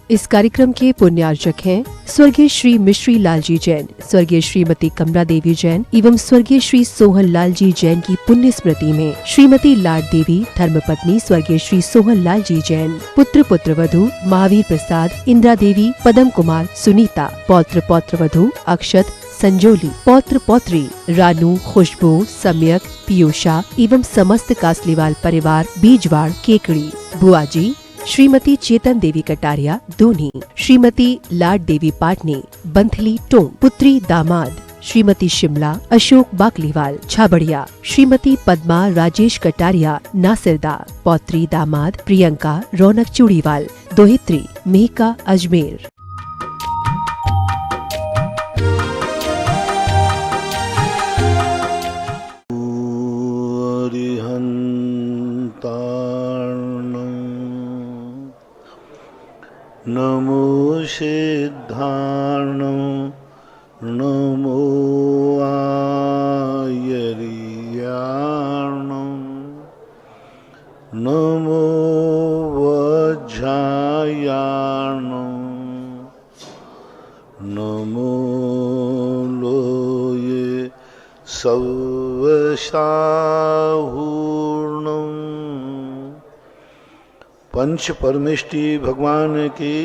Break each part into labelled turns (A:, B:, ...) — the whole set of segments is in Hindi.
A: इस कार्यक्रम के पुण्यार्चक हैं स्वर्गीय श्री मिश्री लाल जी जैन, स्वर्गीय श्रीमती कमला देवी जैन एवं स्वर्गीय श्री सोहन लाल जी जैन की पुण्य स्मृति में श्रीमती लाड देवी धर्मपत्नी स्वर्गीय श्री सोहन लाल जी जैन, पुत्र पुत्रवधू महावीर प्रसाद, इंदिरा देवी, पदम कुमार, सुनीता, पौत्र पौत्रवधू अक्षत, संजोली, पौत्र पौत्री रानू, खुशबू, सम्यक, पीयूषा एवं समस्त कासलीवाल परिवार, बीजवाड़, केकड़ी, बुआजी, श्रीमती चेतन देवी कटारिया दूनी, श्रीमती लाड देवी पाटनी, बंथली टोंक, पुत्री दामाद श्रीमती शिमला, अशोक बाकलीवाल, छाबड़िया, श्रीमती पद्मा राजेश कटारिया, नासिरदा, पौत्री दामाद प्रियंका रौनक चूड़ीवाल, दोहित्री मेहका अजमेर।
B: नमो सिद्धार्णं नमो आयर्याणं नमो वज्रायाणं नमो लोये सवशाहूर्णं। पंच परमेष्टि भगवान की,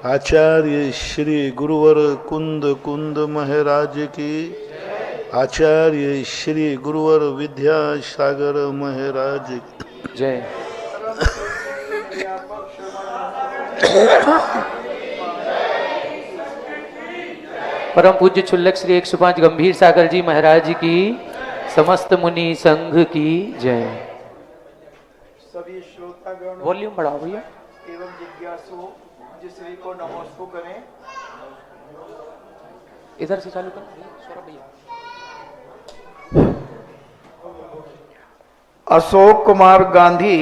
B: आचार्य श्री गुरुवर कुंद कुंद महाराज की, आचार्य श्री गुरुवर विद्यासागर महाराज की
C: जय। परम पूज्य छुल्लक श्री 105 गंभीर सागर जी महाराज की, समस्त मुनि संघ की जय।
D: सभी श्रोतागण
C: वॉल्यूम बढ़ाओ भैया
D: एवं जिज्ञासु जिसरी को नमस्कार करें।
C: इधर से चालू कर सौरभ भैया।
D: अशोक कुमार गांधी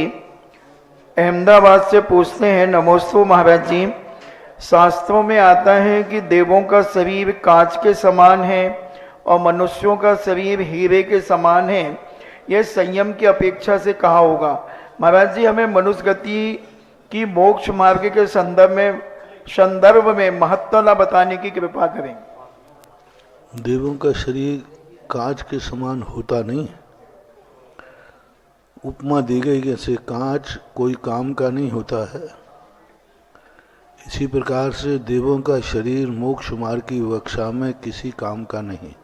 D: अहमदाबाद से पूछते हैं, नमोस्तु महाराज जी, शास्त्रों में आता है कि देवों का शरीर कांच के समान है और मनुष्यों का शरीर हीरे के समान है। यह संयम की अपेक्षा से कहा होगा। महाराज जी, हमें मनुष्य गति की मोक्ष मार्ग के संदर्भ में महत्व न बताने की कृपा करें।
B: देवों का शरीर कांच के समान होता नहीं। उपमा दी गई जैसे कांच कोई काम का नहीं होता है, इसी प्रकार से देवों का शरीर मोक्ष मार्ग की कक्षा में किसी काम का नहीं।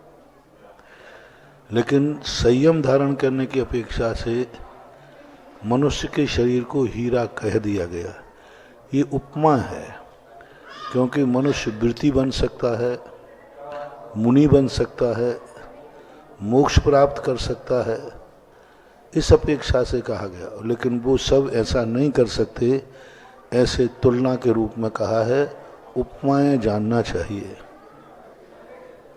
B: लेकिन संयम धारण करने की अपेक्षा से मनुष्य के शरीर को हीरा कह दिया गया। ये उपमा है, क्योंकि मनुष्य वृत्ति बन सकता है, मुनि बन सकता है, मोक्ष प्राप्त कर सकता है, इस अपेक्षा से कहा गया। लेकिन वो सब ऐसा नहीं कर सकते, ऐसे तुलना के रूप में कहा है। उपमाएं जानना चाहिए।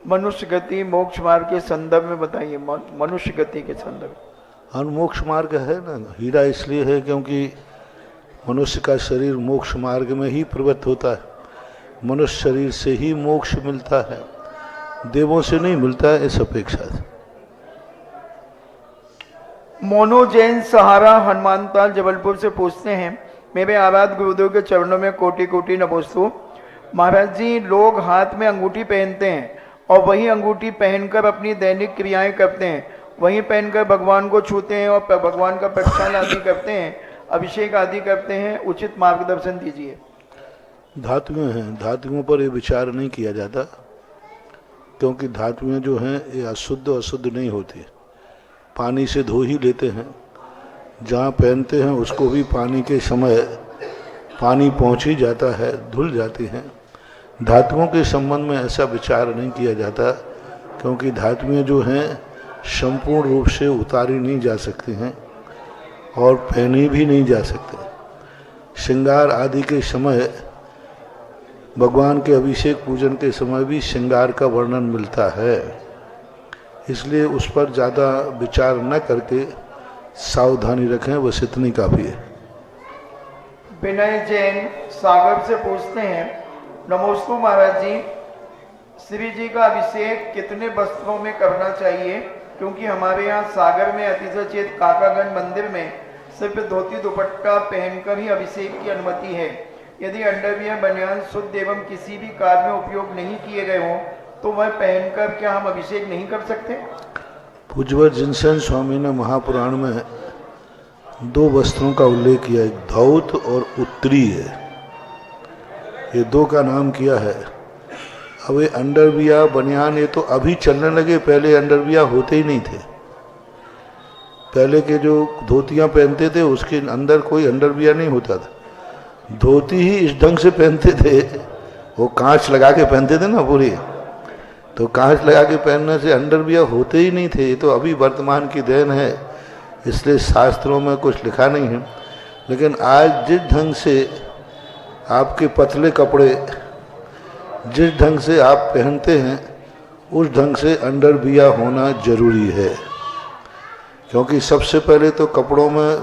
D: मनुष्य गति मोक्ष मार्ग के संदर्भ में बताइए। मनुष्य गति के संदर्भ
B: और मोक्ष मार्ग है ना, हीरा इसलिए है क्योंकि मनुष्य का शरीर मोक्ष मार्ग में ही प्रवृत्त होता है। मनुष्य शरीर से ही मोक्ष मिलता है, देवों से नहीं मिलता है, इस अपेक्षा से।
D: मोनो जैन सहारा हनुमानताल जबलपुर से पूछते हैं, मेरे आराध्य गुरुदेव के चरणों में कोटि कोटि नमोस्तु। महाराज जी, लोग हाथ में अंगूठी पहनते हैं और वही अंगूठी पहनकर अपनी दैनिक क्रियाएं करते हैं, वहीं पहनकर भगवान को छूते हैं और भगवान का प्रक्षालन आदि करते हैं, अभिषेक आदि करते हैं। उचित मार्गदर्शन दीजिए।
B: धातुएं हैं, धातुओं पर ये विचार नहीं किया जाता, क्योंकि धातुएं जो हैं ये अशुद्ध अशुद्ध नहीं होती, पानी से धो ही लेते हैं। जहाँ पहनते हैं उसको भी पानी के समय पानी पहुँच ही जाता है, धुल जाती हैं। धातुओं के संबंध में ऐसा विचार नहीं किया जाता, क्योंकि धातुएं जो हैं संपूर्ण रूप से उतारी नहीं जा सकती हैं और पहनी भी नहीं जा सकते। श्रृंगार आदि के समय, भगवान के अभिषेक पूजन के समय भी श्रृंगार का वर्णन मिलता है, इसलिए उस पर ज़्यादा विचार न करके सावधानी रखें, बस इतनी काफ़ी है।
D: विनय जैन सागर से पूछते हैं, नमोस्तु महाराज जी, श्री जी का अभिषेक कितने वस्त्रों में करना चाहिए? क्योंकि हमारे यहाँ सागर में अतिशयचेत काकागंज मंदिर में सिर्फ धोती दुपट्टा पहनकर ही अभिषेक की अनुमति है। यदि अंडरवियर बनियान शुद्ध एवं किसी भी कार्य में उपयोग नहीं किए गए हों तो वह पहनकर क्या हम अभिषेक नहीं कर सकते?
B: पूज्यवर जिनसेन स्वामी ने महापुराण में दो वस्त्रों का उल्लेख किया, एक धौत और उत्तरी है, ये दो का नाम किया है। अब ये अंडरवियर बनियान ये तो अभी चलने लगे, पहले अंडरवियर होते ही नहीं थे। पहले के जो धोतियां पहनते थे उसके अंदर कोई अंडरवियर नहीं होता था, धोती ही इस ढंग से पहनते थे, वो कांच लगा के पहनते थे ना पूरी, तो कांच लगा के पहनने से अंडरवियर होते ही नहीं थे। ये तो अभी वर्तमान की देन है, इसलिए शास्त्रों में कुछ लिखा नहीं है। लेकिन आज जिस ढंग से आपके पतले कपड़े जिस ढंग से आप पहनते हैं उस ढंग से अंडरवियर होना जरूरी है, क्योंकि सबसे पहले तो कपड़ों में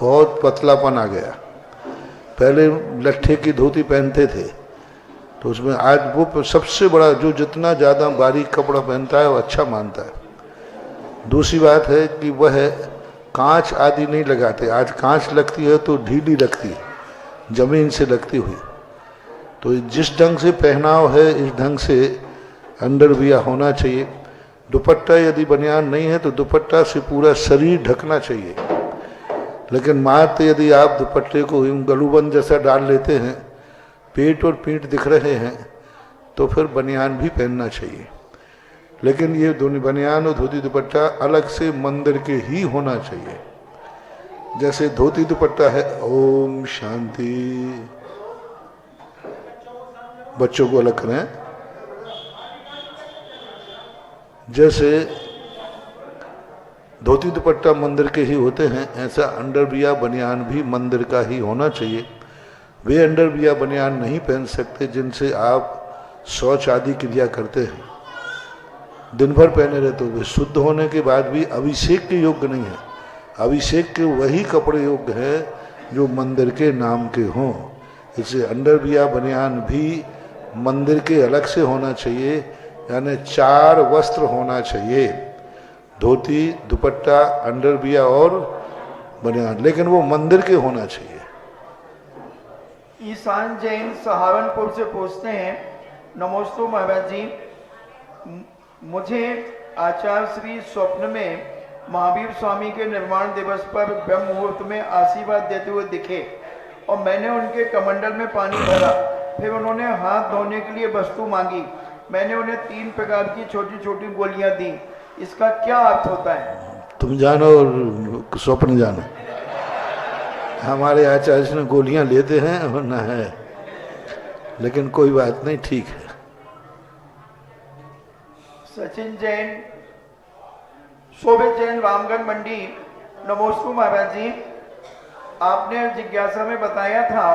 B: बहुत पतलापन आ गया। पहले लट्ठे की धोती पहनते थे तो उसमें आज वो सबसे बड़ा जो जितना ज़्यादा बारीक कपड़ा पहनता है वो अच्छा मानता है। दूसरी बात है कि वह कांच आदि नहीं लगाते, आज कांच लगती है तो ढीली लगती है, जमीन से लगती हुई। तो जिस ढंग से पहनाव है इस ढंग से अंडरवियर होना चाहिए। दुपट्टा यदि बनियान नहीं है तो दुपट्टा से पूरा शरीर ढकना चाहिए, लेकिन मात्र यदि आप दुपट्टे को गलूबंद जैसा डाल लेते हैं, पेट और पीठ दिख रहे हैं, तो फिर बनियान भी पहनना चाहिए। लेकिन ये दोनों बनियान और धोती दुपट्टा अलग से मंदिर के ही होना चाहिए। जैसे धोती दुपट्टा है, ओम शांति, बच्चों को अलग करें, जैसे धोती दुपट्टा मंदिर के ही होते हैं, ऐसा अंडरवियर बनियान भी मंदिर का ही होना चाहिए। वे अंडरवियर बनियान नहीं पहन सकते जिनसे आप शौच आदि क्रिया करते हैं, दिन भर पहने रहते हो, वे शुद्ध होने के बाद भी अभिषेक के योग्य नहीं है। अभिषेक के वही कपड़े योग्य है जो मंदिर के नाम के हों। इससे अंडरवियर बनियान भी मंदिर के अलग से होना चाहिए, यानी 4 वस्त्र होना चाहिए, धोती दुपट्टा अंडरवियर और बनियान, लेकिन वो मंदिर के होना चाहिए।
D: ईशान जैन सहारनपुर से पूछते हैं, नमोस्तु महाराज जी, मुझे आचार्य श्री स्वप्न में महावीर स्वामी के निर्वाण दिवस पर ब्रह्म मुहूर्त में आशीर्वाद देते हुए दिखे और मैंने उनके कमंडल में पानी भरा। फिर उन्होंने हाथ धोने के लिए वस्तु मांगी। मैंने उन्हें 3 प्रकार की छोटी छोटी गोलियां दी। इसका क्या अर्थ होता है?
B: तुम जानो और स्वप्न जानो। हमारे आचार्य ने गोलियां लेते हैं और न है, लेकिन कोई बात नहीं, ठीक है।
D: सचिन जैन, शोभित जैन, रामगढ़ मंडी, नमोस्तु महाराज जी, आपने जिज्ञासा में बताया था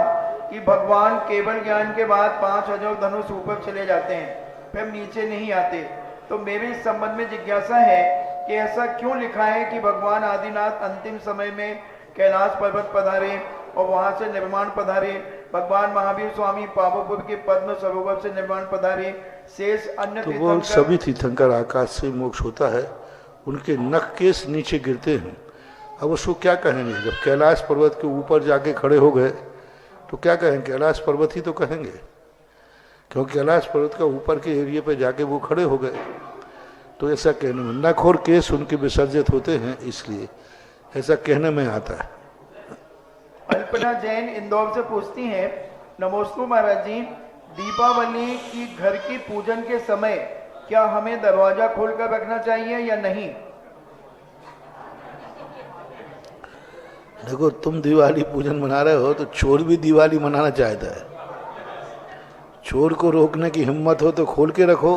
D: कि भगवान केवल ज्ञान के बाद 5000 धनुष ऊपर चले जाते हैं, फिर नीचे नहीं आते। तो मेरे इस संबंध में जिज्ञासा है कि ऐसा क्यों लिखा है कि भगवान आदिनाथ अंतिम समय में कैलाश पर्वत पधारे और वहां से निर्माण पधारे, भगवान महावीर स्वामी पावापुर के पद्म सरोवर से निर्माण पधारे, शेष अन्य
B: तो वो सभी तीर्थंकर आकाश से मोक्ष होता है, उनके नख केस नीचे गिरते हैं। अब उसको क्या कहेंगे? जब कैलाश पर्वत के ऊपर जाके खड़े हो गए तो क्या कहेंगे? कैलाश पर्वत ही तो कहेंगे, क्योंकि कैलाश पर्वत का ऊपर के एरिया पे जाके वो खड़े हो गए। तो ऐसा कहने में नख और केस उनके विसर्जित होते हैं, इसलिए ऐसा कहने में आता है।
D: अल्पना जैन इंदौर से पूछती हैं, नमोस्तु महाराज जी, दीपावली की घर की पूजन के समय क्या हमें दरवाजा खोलकर रखना चाहिए या नहीं?
B: देखो, तुम दिवाली पूजन मना रहे हो तो चोर भी दिवाली मनाना चाहता है। चोर को रोकने की हिम्मत हो तो खोल के रखो,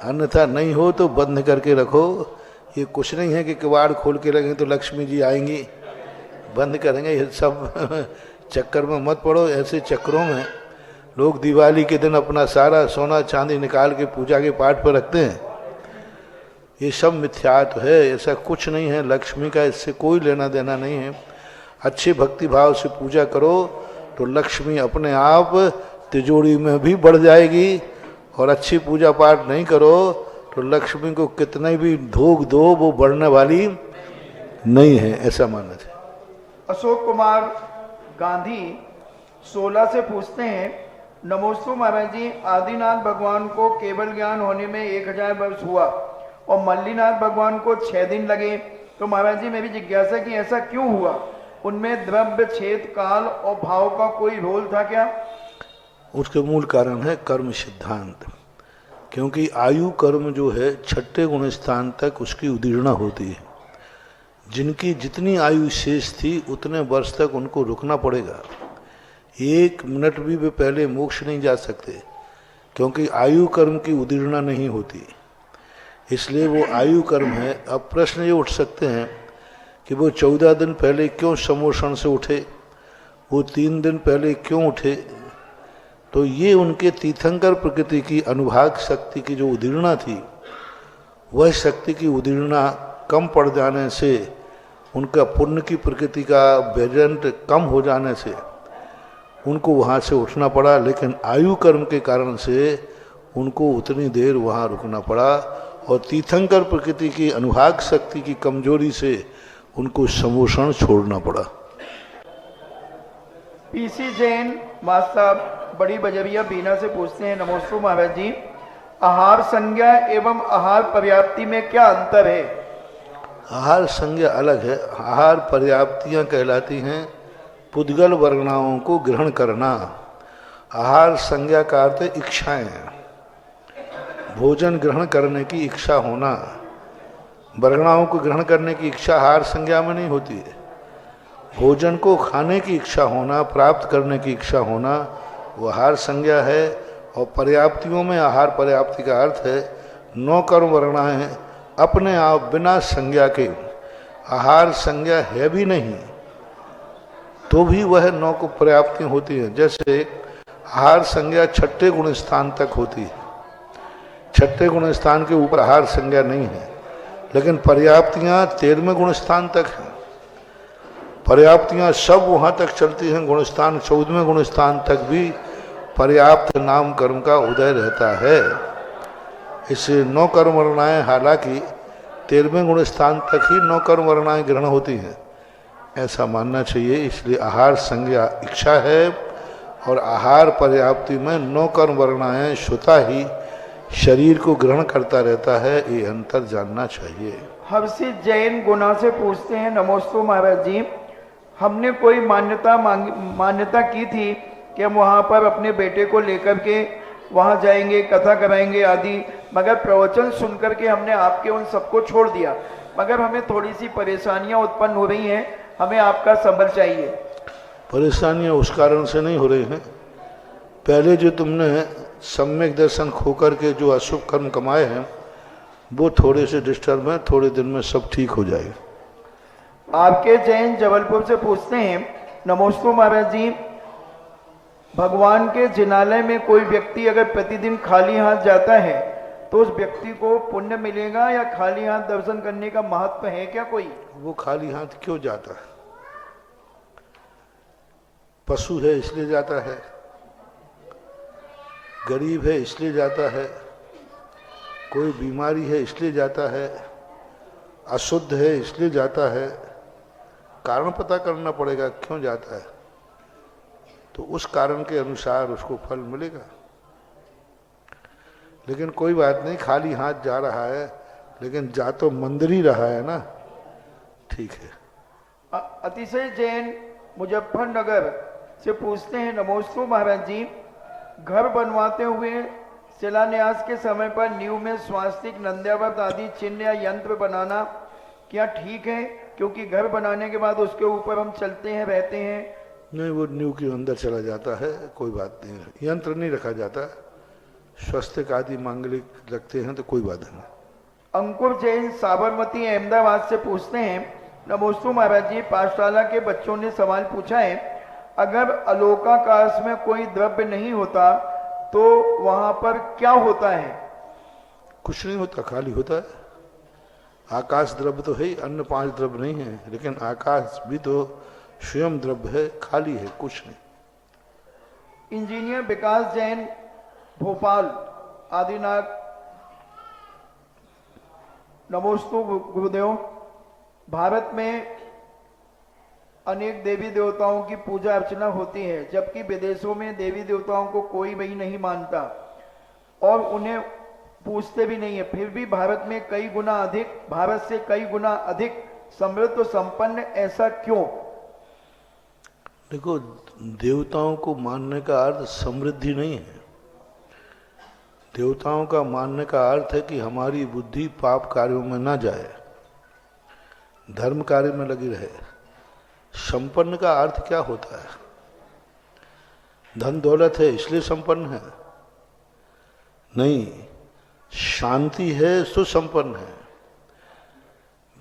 B: अन्यथा नहीं हो तो बंद करके रखो। ये कुछ नहीं है कि किवाड़ खोल के रखें तो लक्ष्मी जी आएंगी, बंद करेंगे। ये सब चक्कर में मत पड़ो। ऐसे चक्करों में लोग दिवाली के दिन अपना सारा सोना चांदी निकाल के पूजा के पाठ पर रखते हैं। ये सब मिथ्यात्व है, ऐसा कुछ नहीं है। लक्ष्मी का इससे कोई लेना देना नहीं है। अच्छे भक्ति भाव से पूजा करो तो लक्ष्मी अपने आप तिजोरी में भी बढ़ जाएगी, और अच्छी पूजा पाठ नहीं करो तो लक्ष्मी को कितने भी धोख दो वो बढ़ने वाली नहीं है, ऐसा मानना है।
D: अशोक कुमार गांधी 16 से पूछते हैं, नमोस्तु महाराज जी, आदिनाथ भगवान को केवल ज्ञान होने में 1000 वर्ष हुआ और मल्लीनाथ भगवान को 6 दिन लगे। तो महाराज जी मेरी जिज्ञासा कि ऐसा क्यों हुआ? उनमें द्रव्य, छेद, काल और भाव का कोई रोल था क्या?
B: उसके मूल कारण है कर्म सिद्धांत। क्योंकि आयु कर्म जो है 6ठे गुण स्थान तक उसकी उदीर्णा होती है। जिनकी जितनी आयु शेष थी उतने वर्ष तक उनको रुकना पड़ेगा। 1 मिनट भी वे पहले मोक्ष नहीं जा सकते, क्योंकि आयु कर्म की उदीर्णा नहीं होती। इसलिए वो आयु कर्म है। अब प्रश्न ये उठ सकते हैं कि वो 14 दिन पहले क्यों समोषण से उठे, वो 3 दिन पहले क्यों उठे? तो ये उनके तीर्थंकर प्रकृति की अनुभाग शक्ति की जो उदीर्णा थी, वह शक्ति की उदीर्णा कम पड़ जाने से, उनका पुण्य की प्रकृति का वेरिएंट कम हो जाने से उनको वहाँ से उठना पड़ा। लेकिन आयु कर्म के कारण से उनको उतनी देर वहाँ रुकना पड़ा और तीर्थंकर प्रकृति की अनुभाग शक्ति की कमजोरी से उनको समोषण छोड़ना पड़ा।
D: पीसी जैन मास्टर बड़ी बजरिया बीना से पूछते हैं, नमोस्तु महाराज जी, आहार संज्ञा एवं आहार पर्याप्ति में क्या अंतर है?
B: आहार संज्ञा अलग है। आहार पर्याप्तियां कहलाती हैं पुद्गल वर्णाओं को ग्रहण करना। आहार संज्ञा का अर्थ इच्छाएं, भोजन ग्रहण करने की इच्छा होना। वर्णाओं को ग्रहण करने की इच्छा आहार संज्ञा में नहीं होती है। भोजन को खाने की इच्छा होना, प्राप्त करने की इच्छा होना, वो आहार संज्ञा है। और पर्याप्तियों में आहार पर्याप्ति का अर्थ है 9 कर्म वर्णाएं अपने आप बिना संज्ञा के, आहार संज्ञा है भी नहीं तो भी वह 9 को पर्याप्ति होती है। जैसे आहार संज्ञा 6ठे गुण स्थान तक होती है, 6ठे गुण स्थान के ऊपर आहार संज्ञा नहीं है। लेकिन पर्याप्तियां 13वें गुण स्थान तक हैं। पर्याप्तियां सब वहां तक चलती हैं। गुण स्थान 14वें गुण स्थान तक भी पर्याप्त नाम कर्म का उदय रहता है। इससे 9 कर्म वर्णाएं, हालांकि 13वें गुण स्थान तक ही 9 कर्म वर्णाएं ग्रहण होती हैं, ऐसा मानना चाहिए। इसलिए आहार संज्ञा इच्छा है और आहार पर्याप्ति में 9 कर्म वर्णाएं स्वतः ही शरीर को ग्रहण करता रहता है। ये अंतर जानना चाहिए।
D: हर्षित जैन गुना से पूछते हैं, नमोस्तु महाराज जी, हमने कोई मान्यता की थी कि हम वहाँ पर अपने बेटे को लेकर के वहाँ जाएंगे, कथा कराएंगे आदि, मगर प्रवचन सुनकर के हमने आपके उन सबको छोड़ दिया। मगर हमें थोड़ी सी परेशानियाँ उत्पन्न हो रही हैं, हमें आपका संभल चाहिए।
B: परेशानियाँ उस कारण से नहीं हो रही हैं। पहले जो तुमने सम्यक दर्शन खो करके जो अशुभ कर्म कमाए हैं वो थोड़े से डिस्टर्ब हैं, थोड़े दिन में सब ठीक हो जाएगा।
D: आपके जैन जबलपुर से पूछते हैं, नमोस्तु महाराज जी, भगवान के जिनालय में कोई व्यक्ति अगर प्रतिदिन खाली हाथ जाता है तो उस व्यक्ति को पुण्य मिलेगा या खाली हाथ दर्शन करने का महत्व है क्या कोई?
B: वो खाली हाथ क्यों जाता है? पशु है इसलिए जाता है, गरीब है इसलिए जाता है, कोई बीमारी है इसलिए जाता है, अशुद्ध है इसलिए जाता है। कारण पता करना पड़ेगा क्यों जाता है, तो उस कारण के अनुसार उसको फल मिलेगा। लेकिन कोई बात नहीं, खाली हाथ जा रहा है लेकिन जा तो मंदिर ही रहा है ना, ठीक है।
D: अतिशय जैन मुजफ्फरनगर से पूछते हैं, नमोस्तु महाराज जी, घर बनवाते हुए शिलान्यास के समय पर नींव में स्वास्तिक, नंद्यावत आदि चिन्ह या यंत्र बनाना क्या ठीक है? क्योंकि घर बनाने के बाद उसके ऊपर हम चलते हैं, रहते हैं।
B: नहीं, वो नींव के अंदर चला जाता है, कोई बात नहीं। यंत्र नहीं रखा जाता, स्वस्तिक आदि मांगलिक रखते हैं तो कोई बात नहीं।
D: अंकुर जैन साबरमती अहमदाबाद से पूछते हैं, नमोस्तु महाराज जी, पाठशाला के बच्चों ने सवाल पूछा है, अगर अलोकाकाश में कोई द्रव्य नहीं होता तो वहां पर क्या होता है?
B: कुछ नहीं होता, खाली होता है। आकाश द्रव्य तो है ही, अन्य 5 द्रव्य नहीं है, लेकिन आकाश भी तो स्वयं द्रव्य है, खाली है, कुछ नहीं।
D: इंजीनियर विकास जैन भोपाल आदिनाथ, नमोस्तु गुरुदेव, भारत में अनेक देवी देवताओं की पूजा अर्चना होती है, जबकि विदेशों में देवी देवताओं को कोई भी नहीं मानता और उन्हें पूछते भी नहीं है, फिर भी भारत में कई गुना अधिक, भारत से कई गुना अधिक समृद्ध और संपन्न, ऐसा क्यों?
B: देखो, देवताओं को मानने का अर्थ समृद्धि नहीं है। देवताओं का मानने का अर्थ है कि हमारी बुद्धि पाप कार्यों में ना जाए, धर्म कार्य में लगी रहे। संपन्न का अर्थ क्या होता है? धन दौलत है इसलिए संपन्न है? नहीं, शांति है तो संपन्न है।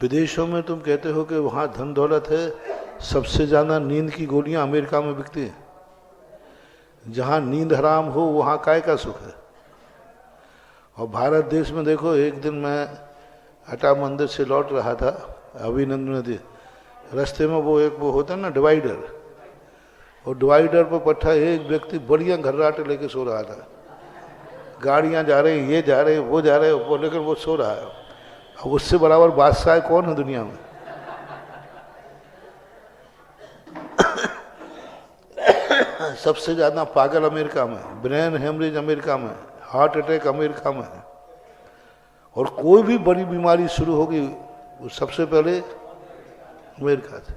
B: विदेशों में तुम कहते हो कि वहां धन दौलत है, सबसे ज्यादा नींद की गोलियां अमेरिका में बिकती हैं। जहां नींद हराम हो वहां काय का सुख है। और भारत देश में देखो, एक दिन मैं हटा मंदिर से लौट रहा था, अभिनंदन नदी, रास्ते में वो होता है ना डिवाइडर, और डिवाइडर पर पट्टा एक व्यक्ति बढ़िया घर्राटे लेके सो रहा था। गाड़ियां जा रही, ये जा रहे, वो जा रहे, वो लेकिन वो सो रहा है। अब उससे बराबर बादशाह कौन है दुनिया में? सबसे ज्यादा पागल अमेरिका में, ब्रेन हेमरेज अमेरिका में, हार्ट अटैक अमेरिका में, और कोई भी बड़ी बीमारी शुरू होगी वो सबसे पहले अमेरिका से,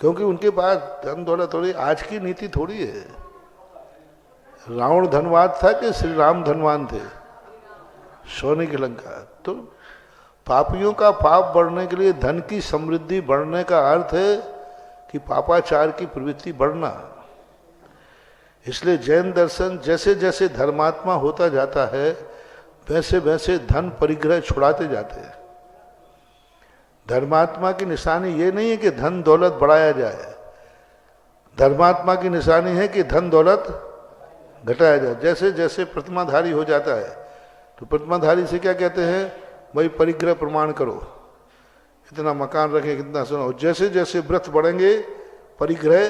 B: क्योंकि उनके पास धन दौलत थोड़ी। आज की नीति थोड़ी है। रावण धनवान था कि श्री राम धनवान थे? सोने की लंका। तो पापियों का पाप बढ़ने के लिए धन की समृद्धि बढ़ने का अर्थ है कि पापाचार की प्रवृत्ति बढ़ना। इसलिए जैन दर्शन जैसे जैसे धर्मात्मा होता जाता है वैसे वैसे धन परिग्रह छुड़ाते जाते हैं। धर्मात्मा की निशानी ये नहीं है कि धन दौलत बढ़ाया जाए, धर्मात्मा की निशानी है कि धन दौलत घटाया जाए। जैसे जैसे प्रतिमाधारी हो जाता है तो प्रतिमाधारी से क्या कहते हैं, भाई परिग्रह प्रमाण करो, इतना मकान रखे, कितना सुनो। जैसे जैसे व्रत बढ़ेंगे परिग्रह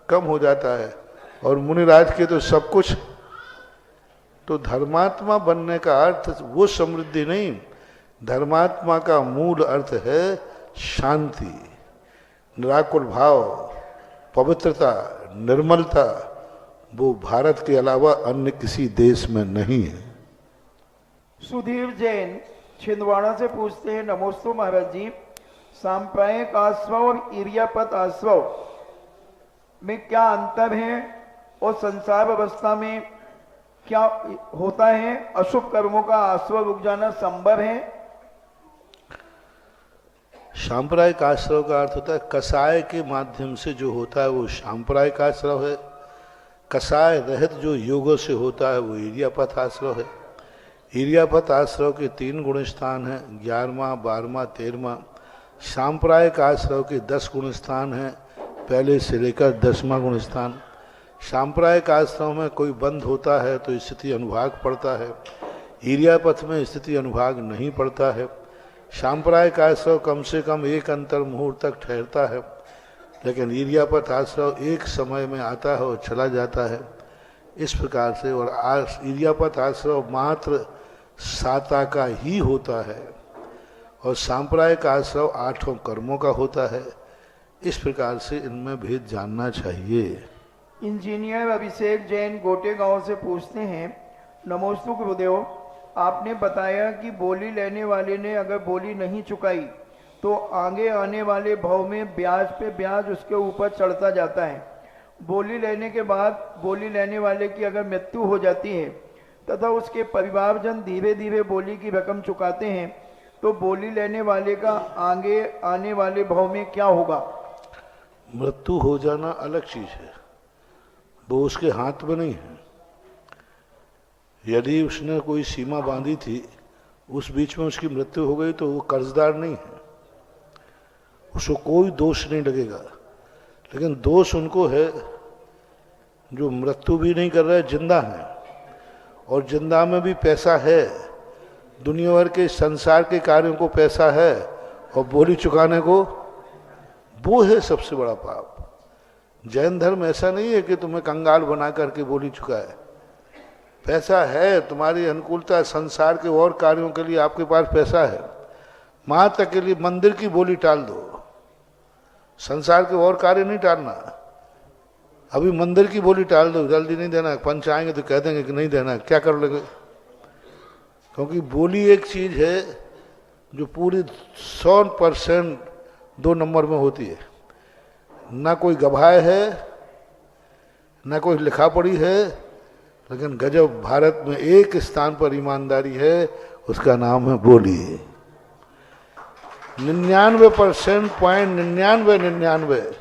B: कम हो जाता है। और मुनिराज के तो सब कुछ। तो धर्मात्मा बनने का अर्थ वो समृद्धि नहीं, धर्मात्मा का मूल अर्थ है शांति, निराकुल भाव, पवित्रता, निर्मलता। वो भारत के अलावा अन्य किसी देश में नहीं है।
D: सुधीर जैन छिंदवाड़ा से पूछते हैं, नमोस्तु महाराज जी, सांप्रायिक आश्रव और इरियापत आश्रव में क्या अंतर है और संसार अवस्था में क्या होता है? अशुभ कर्मों का आश्रव रुक जाना संभव है?
B: सांप्रायिक आश्रव का अर्थ होता है कसाय के माध्यम से जो होता है वो सांप्रायिक आश्रव है। कसाय रहित जो योगों से होता है वो इरियापत आश्रव है। इरियापत आश्रव के 3 गुण स्थान हैं, 11वां, 12वां, 13वां। सांप्रायिक आश्रव के 10 गुण स्थान हैं, पहले से लेकर 10वां गुण स्थान। सांप्रायिक आश्रम में कोई बंद होता है तो स्थिति अनुभाग पड़ता है, इरियापथ में स्थिति अनुभाग नहीं पड़ता है। सांप्रायिक आश्रव कम से कम 1 अंतर मुहूर्त तक ठहरता है, लेकिन इरियापथ आश्रव एक समय में आता है और चला जाता है। इस प्रकार से, और इरियापथ आश्रव मात्र साता का ही होता है और सांप्रायिक आश्रव 8 कर्मों का होता है। इस प्रकार से इनमें भेद जानना चाहिए।
D: इंजीनियर अभिषेक जैन गोटे गांव से पूछते हैं, नमोस्तु गुरुदेव, आपने बताया कि बोली लेने वाले ने अगर बोली नहीं चुकाई तो आगे आने वाले भव में ब्याज पे ब्याज उसके ऊपर चढ़ता जाता है। बोली लेने के बाद बोली लेने वाले की अगर मृत्यु हो जाती है तथा उसके परिवारजन धीरे धीरे बोली की रकम चुकाते हैं तो बोली लेने वाले का आगे आने वाले भव में क्या होगा?
B: मृत्यु हो जाना अलग चीज है, वो उसके हाथ में नहीं है। यदि उसने कोई सीमा बांधी थी, उस बीच में उसकी मृत्यु हो गई तो वो कर्जदार नहीं है, उसको कोई दोष नहीं लगेगा। लेकिन दोष उनको है जो मृत्यु भी नहीं कर रहे, जिंदा है, और जिंदा में भी पैसा है, दुनिया भर के संसार के कार्यों को पैसा है, और बोली चुकाने को वो है सबसे बड़ा पाप। जैन धर्म ऐसा नहीं है कि तुम्हें कंगाल बना करके बोली चुकाए। पैसा है, तुम्हारी अनुकूलता, संसार के और कार्यों के लिए आपके पास पैसा है, मां तक के लिए मंदिर की बोली टाल दो, संसार के और कार्य नहीं टालना। अभी मंदिर की बोली टाल दो, जल्दी नहीं देना, पंच आएंगे तो कह देंगे कि नहीं देना, क्या कर लोगे? क्योंकि बोली एक चीज है जो पूरी 100% 2 नंबर में होती है। ना कोई गवाह है, ना कोई लिखा पढ़ी है, लेकिन गजब भारत में एक स्थान पर ईमानदारी है, उसका नाम है बोली। 99% पॉइंट 99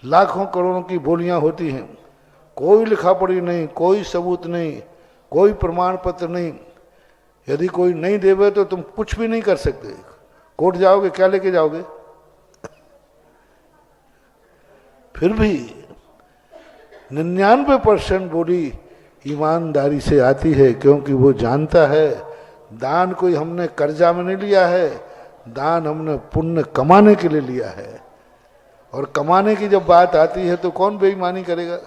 B: लाखों करोड़ों की बोलियां होती हैं, कोई लिखा पढ़ी नहीं, कोई सबूत नहीं, कोई प्रमाण पत्र नहीं। यदि कोई नहीं देवे तो तुम कुछ भी नहीं कर सकते। कोर्ट जाओगे, क्या लेके जाओगे? फिर भी 99% बोली ईमानदारी से आती है, क्योंकि वो जानता है दान कोई हमने कर्जा में नहीं लिया है, दान हमने पुण्य कमाने के लिए लिया है। और कमाने की जब बात आती है तो कौन बेईमानी करेगा?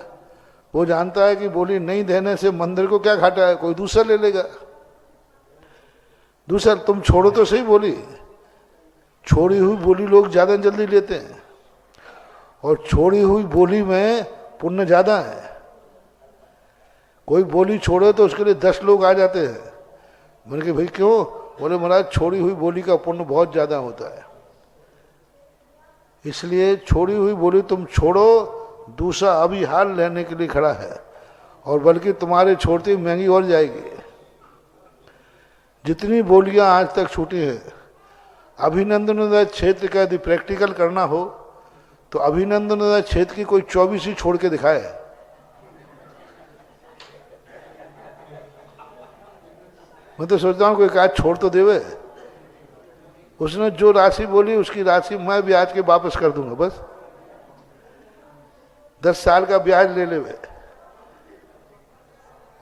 B: वो जानता है कि बोली नहीं देने से मंदिर को क्या घाटा है, कोई दूसरा ले लेगा। दूसरा तुम छोड़ो तो सही बोली, छोड़ी हुई बोली लोग ज्यादा जल्दी लेते हैं, और छोड़ी हुई बोली में पुण्य ज्यादा है। कोई बोली छोड़े तो उसके लिए 10 लोग आ जाते हैं। मैंने कहा भाई क्यों? बोले महाराज छोड़ी हुई बोली का पुण्य बहुत ज्यादा होता है, इसलिए छोड़ी हुई बोली तुम छोड़ो, दूसरा अभी हाल लेने के लिए खड़ा है, और बल्कि तुम्हारे छोड़ते ही महंगी और जाएगी। जितनी बोलियां आज तक छूटी हैं, अभिनंदन क्षेत्र का यदि प्रैक्टिकल करना हो तो अभिनंदन क्षेत्र की कोई 24 ही छोड़ के दिखाए। मैं तो सोचता हूं कोई काज छोड़ तो देवे। उसने जो राशि बोली उसकी राशि मैं ब्याज के वापस कर दूंगा, बस 10 साल का ब्याज ले लेवे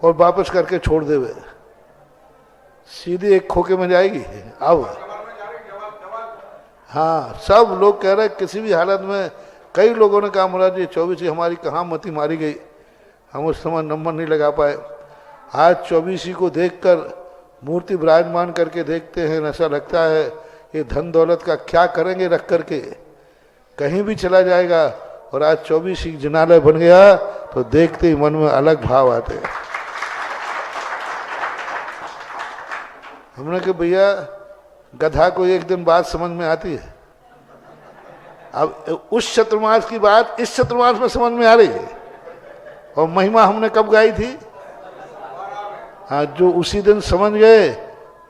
B: और वापस करके छोड़ देवे, सीधी एक खोके में जाएगी। अब हाँ, सब लोग कह रहे किसी भी हालत में, कई लोगों ने कहा महाराज जी 24 हमारी कहाँ मती मारी गई, हम उस समय नंबर नहीं लगा पाए। आज 24 को देखकर मूर्ति विराजमान करके देखते हैं, ऐसा लगता है ये धन दौलत का क्या करेंगे रख करके, कहीं भी चला जाएगा। और आज 24 जिनालय बन गया तो देखते ही मन में अलग भाव आते हैं। हमने कहा भैया गधा को एक दिन बात समझ में आती है, अब उस चतुर्मास की बात इस चतुर्मास में समझ में आ रही है। और महिमा हमने कब गाई थी? हाँ, जो उसी दिन समझ गए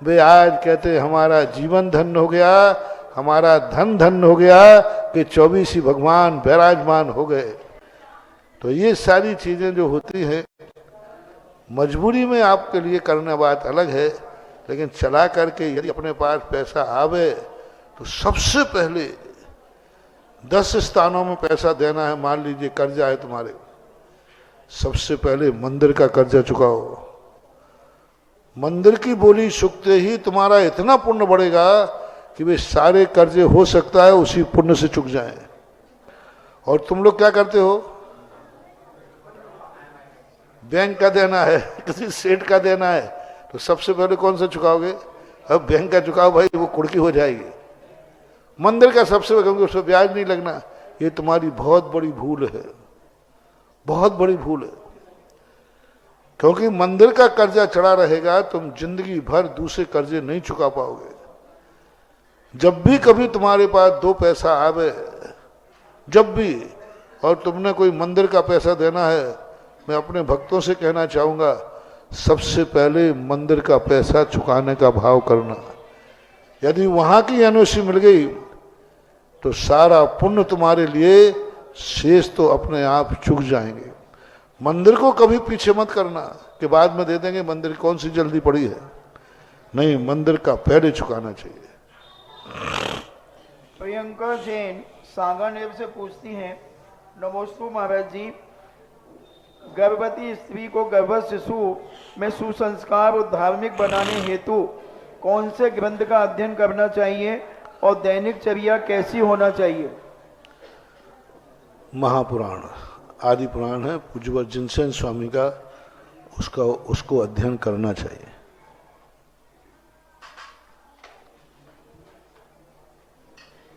B: वे आज कहते हमारा जीवन धन्य हो गया, हमारा धन धन्य हो गया कि 24 ही भगवान विराजमान हो गए। तो ये सारी चीजें जो होती हैं मजबूरी में आपके लिए करना बात अलग है, लेकिन चला करके यदि अपने पास पैसा आवे तो सबसे पहले 10 स्थानों में पैसा देना है। मान लीजिए कर्जा है तुम्हारे, सबसे पहले मंदिर का कर्जा चुकाओ। मंदिर की बोली चुकते ही तुम्हारा इतना पुण्य बढ़ेगा कि वे सारे कर्जे हो सकता है उसी पुण्य से चुक जाएं। और तुम लोग क्या करते हो? बैंक का देना है, किसी सेठ का देना है, तो सबसे पहले कौन सा चुकाओगे? अब बैंक का चुकाओ भाई, वो कुड़की हो जाएगी। मंदिर का सबसे पहले, क्योंकि उसमें ब्याज नहीं लगना। ये तुम्हारी बहुत बड़ी भूल है, बहुत बड़ी भूल है। क्योंकि मंदिर का कर्जा चढ़ा रहेगा, तुम जिंदगी भर दूसरे कर्जे नहीं चुका पाओगे। जब भी कभी तुम्हारे पास 2 पैसा आवे, जब भी, और तुमने कोई मंदिर का पैसा देना है, मैं अपने भक्तों से कहना चाहूंगा सबसे पहले मंदिर का पैसा चुकाने का भाव करना। यदि वहां की एनओसी मिल गई तो सारा पुण्य तुम्हारे लिए, शेष तो अपने आप चुक जाएंगे। मंदिर को कभी पीछे मत करना कि बाद में दे देंगे, मंदिर कौन सी जल्दी पड़ी है। नहीं, मंदिर का पहले चुकाना चाहिए।
D: प्रियंका जैन सांगानेर से पूछती हैं, नमोस्तु महाराज जी, गर्भवती स्त्री को गर्भस्थ शिशु में सुसंस्कार और धार्मिक बनाने हेतु कौन से ग्रंथ का अध्ययन करना चाहिए और दैनिक चर्या कैसी होना चाहिए?
B: महापुराण, आदि पुराण है, पूज्यवर जिनसेन स्वामी का, उसको अध्ययन करना चाहिए।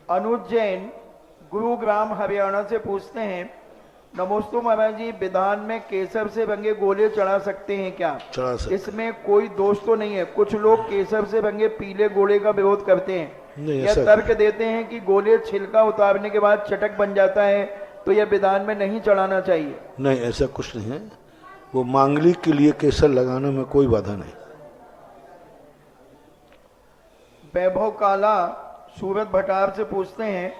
D: अनुज जैन गुरुग्राम हरियाणा से पूछते हैं, नमोस्तु महाराज जी, विधान में केसर से बंगे गोले चढ़ा सकते हैं क्या?
B: चढ़ा सकते।
D: इसमें कोई दोष तो नहीं है? कुछ लोग केसर से बंगे पीले गोले का विरोध करते हैं,
B: नहीं,
D: यह
B: ऐसा
D: तर्क देते हैं कि गोले छिलका उतारने के बाद चटक बन जाता है, तो यह विधान में नहीं चढ़ाना चाहिए।
B: नहीं, ऐसा कुछ नहीं है। वो मांगलिक के लिए केसर लगाने में कोई बाधा नहीं।
D: वैभव काला सूरत भटार से पूछते हैं,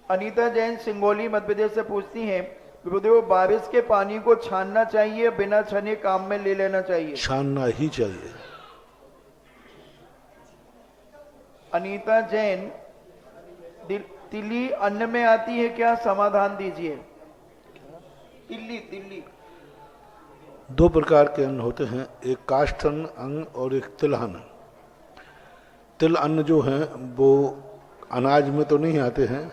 D: अनीता जैन सिंगोली मध्य प्रदेश से पूछती हैं, गुरुदेव बारिश के पानी को छानना चाहिए, बिना छाने काम में ले लेना चाहिए?
B: छानना ही चाहिए।
D: अनीता जैन, तिल्ली अन्न में आती है क्या? समाधान दीजिए। तिल्ली
B: दो प्रकार के अन्न होते हैं, एक काष्ठ अन्न और एक तिलहन। तिल अन्न जो है वो अनाज में तो नहीं आते हैं,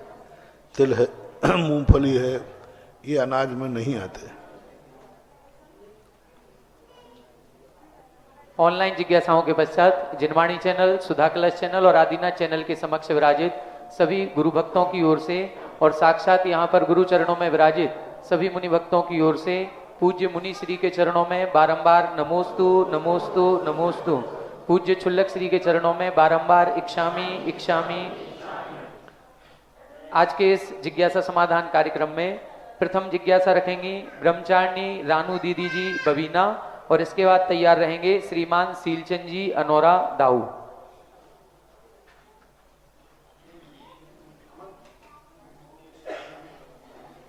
B: तिल है, मूंगफली है, ये अनाज में नहीं आते।
C: ऑनलाइन जिज्ञासाओं के पश्चात जिनवाणी चैनल, सुधा कलश चैनल और आदिनाथ चैनल के समक्ष विराजित सभी गुरु भक्तों की ओर से और साक्षात यहाँ पर गुरु चरणों में विराजित सभी मुनि भक्तों की ओर से पूज्य मुनि श्री के चरणों में बारंबार नमोस्तु नमोस्तु नमोस्तु। पूज्य छुल्लक श्री के चरणों में बारंबार इक्षामी इक्षामी। आज के इस जिज्ञासा समाधान कार्यक्रम में प्रथम जिज्ञासा रखेंगी ब्रह्मचारिणी रानू दीदी जी बबीना और इसके बाद तैयार रहेंगे श्रीमान सीलचंद जी अनोरा दाऊ।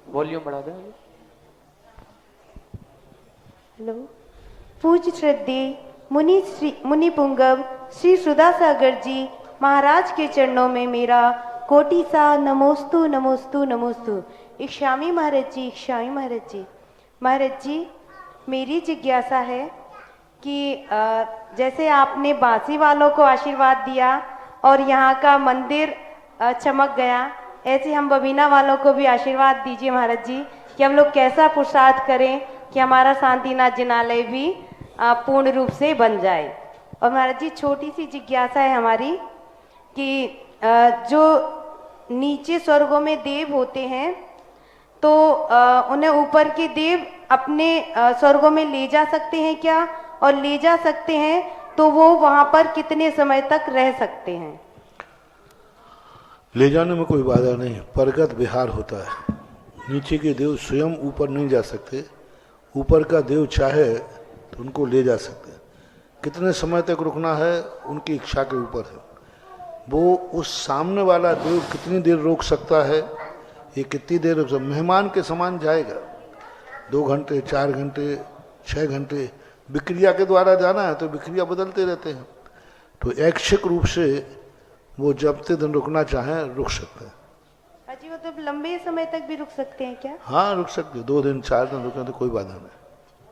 C: वॉल्यूम बढ़ा दें।
E: हेलो, पूज्य श्रद्धेय मुनि पुंगव श्री सुधा सागर जी महाराज के चरणों में मेरा कोटि सा नमोस्तु नमोस्तु नमोस्तु। इक्षामी महाराज जी, इक्षामी महाराज जी। महाराज जी, मेरी जिज्ञासा है कि जैसे आपने बांसी वालों को आशीर्वाद दिया और यहाँ का मंदिर चमक गया, ऐसे हम बबीना वालों को भी आशीर्वाद दीजिए महाराज जी कि हम लोग कैसा पुरुषार्थ करें कि हमारा शांतिनाथ जिनालय भी पूर्ण रूप से बन जाए। और महाराज जी, छोटी सी जिज्ञासा है हमारी कि जो नीचे स्वर्गों में देव होते हैं तो उन्हें ऊपर के देव अपने स्वर्गों में ले जा सकते हैं क्या? और ले जा सकते हैं तो वो वहां पर कितने समय तक रह सकते हैं?
B: ले जाने में कोई बाधा नहीं, परगत विहार होता है। नीचे के देव स्वयं ऊपर नहीं जा सकते, ऊपर का देव चाहे तो उनको ले जा सकते हैं। कितने समय तक रुकना है उनकी इच्छा के ऊपर है। वो उस सामने वाला देव कितनी देर रोक सकता है, ये कितनी देर रोक सकता, मेहमान के समान जाएगा। 2 घंटे, 4 घंटे, 6 घंटे विक्रिया के द्वारा जाना है तो विक्रिया बदलते रहते हैं। तो ऐच्छिक रूप से वो जब तक दिन रुकना चाहें रुक सकते हैं।
E: अजी, मतलब लंबे समय तक भी रुक सकते हैं क्या?
B: हाँ, रुक सकते हैं। 2 दिन 4 दिन रुकें तो कोई बाधा नहीं।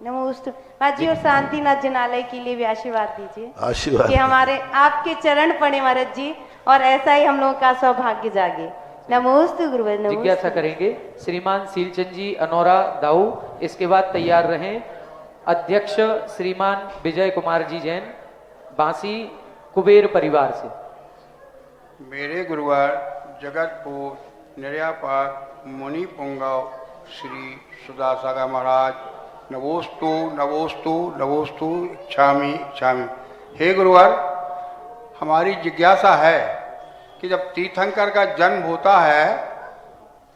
E: नमोस्तु महाराज जी, और शांतिनाथ जिनालय के लिए भी आशीर्वाद दीजिए
B: आशीर्वाद
E: कि हमारे आपके चरण पड़े महाराज जी और ऐसा ही हम लोगों का सौभाग्य जागे। नमोस्तु गुरुवर।
C: जिज्ञासा करेंगे श्रीमान सीलचंद जी अनोरा दाऊ। इसके बाद तैयार रहें अध्यक्ष श्रीमान विजय कुमार जी जैन बांसी कुबेर परिवार से।
F: मेरे गुरुवार जगतपुर निर्यापाक मुनि पुंगव श्री सुधा सागर महाराज नवोस्तु नवोस्तु नवोस्तु इच्छामी इच्छामी। हे गुरुवार, हमारी जिज्ञासा है कि जब तीर्थंकर का जन्म होता है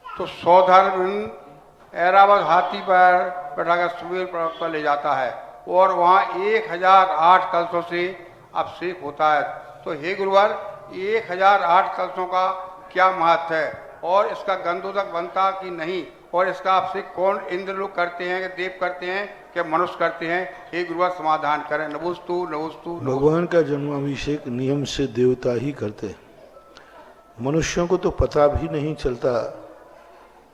F: तो सौधर्म ऐरावत हाथी पर बैठाकर सुबेर पर्वत पर ले जाता है और वहाँ 1008 कलशों से अभिषेक होता है। तो हे गुरुवार, 1008 कलशों का क्या महत्व है और इसका गंधोदक बनता कि नहीं, और इसका अभिषेक कौन इंद्र लोग करते हैं, देव करते हैं, क्या मनुष्य करते हैं? हे गुरुवार, समाधान करें। नमोस्तु नमोस्तु।
B: भगवान का जन्माभिषेक नियम से देवता ही करते हैं। मनुष्यों को तो पता भी नहीं चलता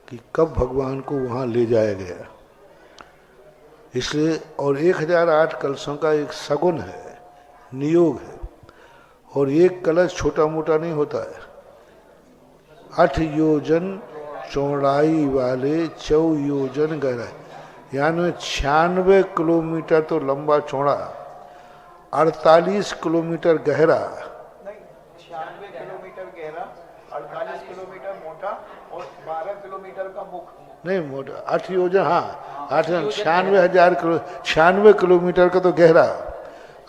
B: कि कब भगवान को वहाँ ले जाया गया। इसलिए और 1008 कलशों का एक सगुन है, नियोग है। और एक कलश छोटा मोटा नहीं होता है। 8 योजन चौड़ाई वाले 4 योजन गहरा, यानी 96 किलोमीटर तो लंबा चौड़ा, 48 किलोमीटर गहरा,
D: 96 किलोमीटर गहरा
B: नहीं मोटा 8 योजन, हाँ 8 96 किलोमीटर का तो गहरा,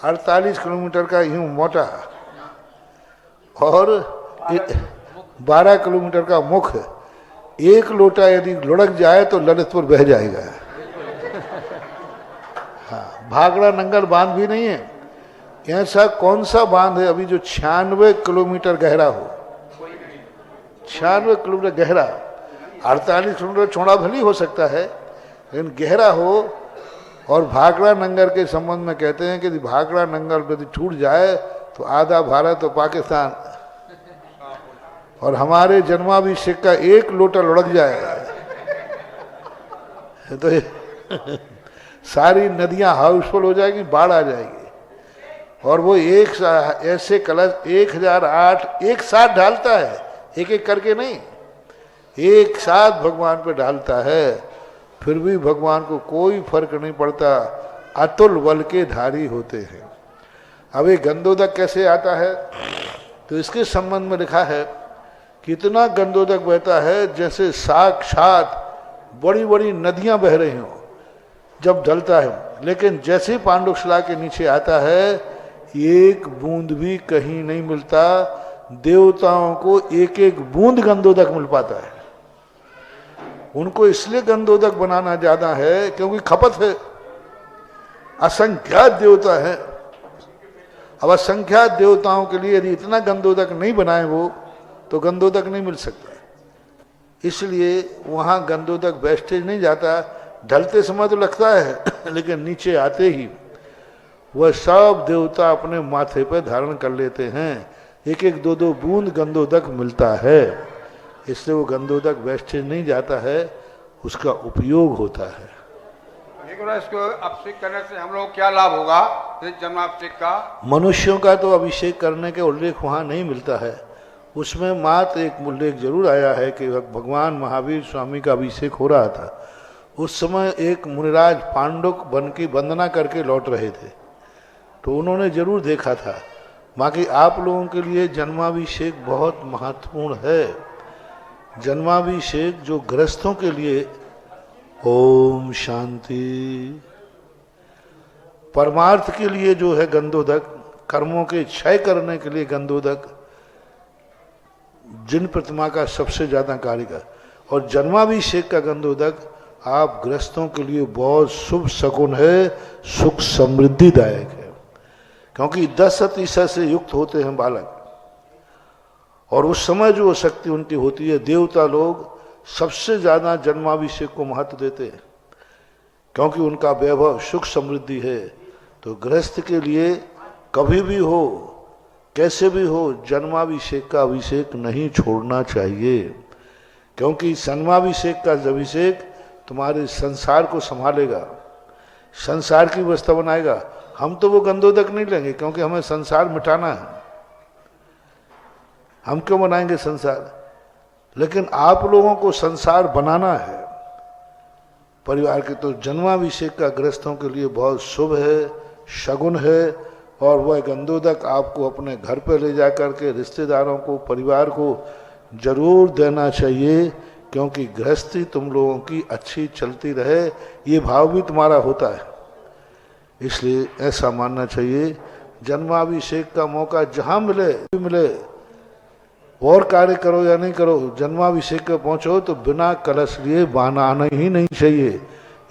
B: 48 किलोमीटर का यूं मोटा और 12 किलोमीटर का मुख। एक लोटा यदि लुढ़क जाए तो ललितपुर बह जाएगा। हाँ, भागड़ा नंगल बांध भी नहीं है। ऐसा कौन सा बांध है अभी जो 96 किलोमीटर गहरा हो? 96 किलोमीटर गहरा, 48 किलोमीटर चौड़ा भली हो सकता है, लेकिन गहरा हो। और भाखड़ा नंगर के संबंध में कहते हैं कि यदि भाखड़ा नंगर यदि टूट जाए तो आधा भारत और पाकिस्तान, और हमारे जन्माभिषेक का एक लोटा लुढ़क जाएगा तो सारी नदियां हाउसफुल हो जाएगी, बाढ़ आ जाएगी। और वो ऐसे कलश 1008 एक साथ ढालता है, एक एक करके नहीं, एक साथ भगवान पे ढालता है, फिर भी भगवान को कोई फर्क नहीं पड़ता, अतुल बल के धारी होते हैं। अब ये गंदोदक कैसे आता है? तो इसके संबंध में लिखा है कितना गंदोदक बहता है जैसे साक्षात बड़ी बड़ी नदियां बह रही हों जब ढलता है, लेकिन जैसे पांडुशिला के नीचे आता है एक बूंद भी कहीं नहीं मिलता। देवताओं को एक एक बूंद गंदोदक मिल पाता है। उनको इसलिए गंदोदक बनाना ज्यादा है क्योंकि खपत है, असंख्यात देवता है। अब असंख्यात देवताओं के लिए यदि इतना गंदोदक नहीं बनाए वो, तो गंदोदक नहीं मिल सकता। इसलिए वहां गंदोदक वेस्टेज नहीं जाता। ढलते समय तो लगता है लेकिन नीचे आते ही वह सब देवता अपने माथे पर धारण कर लेते हैं। एक एक दो दो बूंद गंदोदक मिलता है, इसलिए वो गंदोदक वेस्टेज नहीं जाता है, उसका उपयोग होता है।
F: इसको अभिषेक करने से हम लोग क्या लाभ होगा? जन्माभिषेक का
B: मनुष्यों का तो अभिषेक करने के उल्लेख वहां नहीं मिलता है। उसमें मात्र एक उल्लेख जरूर आया है कि भगवान महावीर स्वामी का अभिषेक हो रहा था। उस समय एक मुनिराज पांडुक बन की वंदना करके लौट रहे थे, तो उन्होंने जरूर देखा था। बाकी आप लोगों के लिए जन्माभिषेक बहुत महत्वपूर्ण है। जन्माभिषेक जो गृहस्थों के लिए, ओम शांति, परमार्थ के लिए जो है गंदोदक, कर्मों के क्षय करने के लिए गंदोदक, जिन प्रतिमा का सबसे ज्यादा कार्यकर, और जन्माभिषेक का गंदोदक आप गृहस्थों के लिए बहुत शुभ शकुन है, सुख समृद्धिदायक है। क्योंकि 10% से युक्त होते हैं बालक, और उस समय जो शक्ति उनकी होती है, देवता लोग सबसे ज्यादा जन्माभिषेक को महत्व देते हैं क्योंकि उनका वैभव सुख समृद्धि है। तो गृहस्थ के लिए कभी भी हो, कैसे भी हो, जन्माभिषेक का अभिषेक नहीं छोड़ना चाहिए। क्योंकि जन्माभिषेक का अभिषेक तुम्हारे संसार को संभालेगा, संसार की व्यवस्था बनाएगा। हम तो वो गंदोदक नहीं लेंगे क्योंकि हमें संसार मिटाना है, हम क्यों बनाएंगे संसार? लेकिन आप लोगों को संसार बनाना है परिवार के। तो जन्माभिषेक का गृहस्थों के लिए बहुत शुभ है, शगुन है, और वह गंदोदक आपको अपने घर पर ले जाकर के रिश्तेदारों को, परिवार को जरूर देना चाहिए, क्योंकि गृहस्थी तुम लोगों की अच्छी चलती रहे, ये भाव भी तुम्हारा होता है। इसलिए ऐसा मानना चाहिए। जन्माभिषेक का मौका जहां मिले, और कार्य करो या नहीं करो, जन्माभिषेक पे पहुंचो तो बिना कलश लिए बहाना आना ही नहीं चाहिए।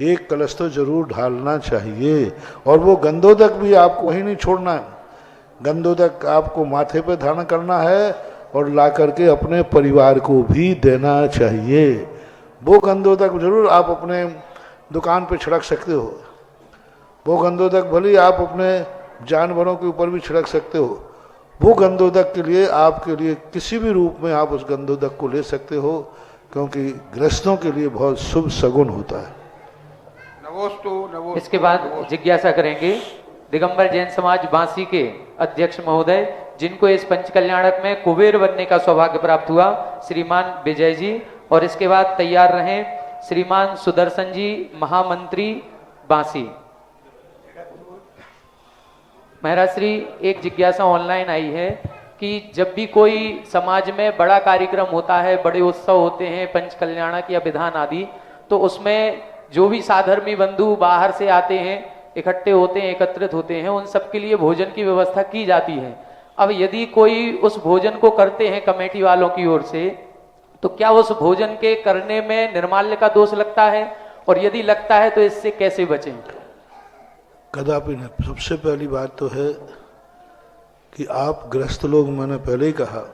B: एक कलश तो जरूर ढालना चाहिए, और वो गंदोदक भी आपको वहीं नहीं छोड़ना है। गंदोदक आपको माथे पे धारण करना है और ला करके अपने परिवार को भी देना चाहिए। वो गंदोदक जरूर आप अपने दुकान पे छिड़क सकते हो, वो गंदोदक भले आप अपने जानवरों के ऊपर भी छिड़क सकते हो। वो गंदोदक के लिए आपके लिए किसी भी रूप में आप उस गंदोदक को ले सकते हो, क्योंकि गृहस्थों के लिए बहुत शुभ सगुन होता है।
C: इसके बाद जिज्ञासा करेंगे दिगंबर जैन समाज बांसी के अध्यक्ष महोदय, जिनको इस पंचकल्याणक में कुबेर बनने का सौभाग्य प्राप्त हुआ, श्रीमान विजय जी। और इसके बाद तैयार रहें श्रीमान सुदर्शन जी, महामंत्री बांसी। महाराज श्री, एक जिज्ञासा ऑनलाइन आई है कि जब भी कोई समाज में बड़ा कार्यक्रम होता है, बड़े उत्सव होते हैं, पंचकल्याणक या विधान आदि, तो उसमें जो भी साधर्मी बंधु बाहर से आते हैं, इकट्ठे होते हैं, एकत्रित होते हैं, उन सबके लिए भोजन की व्यवस्था की जाती है। अब यदि कोई उस भोजन को करते हैं कमेटी वालों की ओर से, तो क्या उस भोजन के करने में निर्माल्य का दोष लगता है, और यदि लगता है तो इससे कैसे बचें?
B: कदापि नहीं। सबसे पहली बात तो है कि आप गृहस्थ लोग, मैंने पहले ही कहा,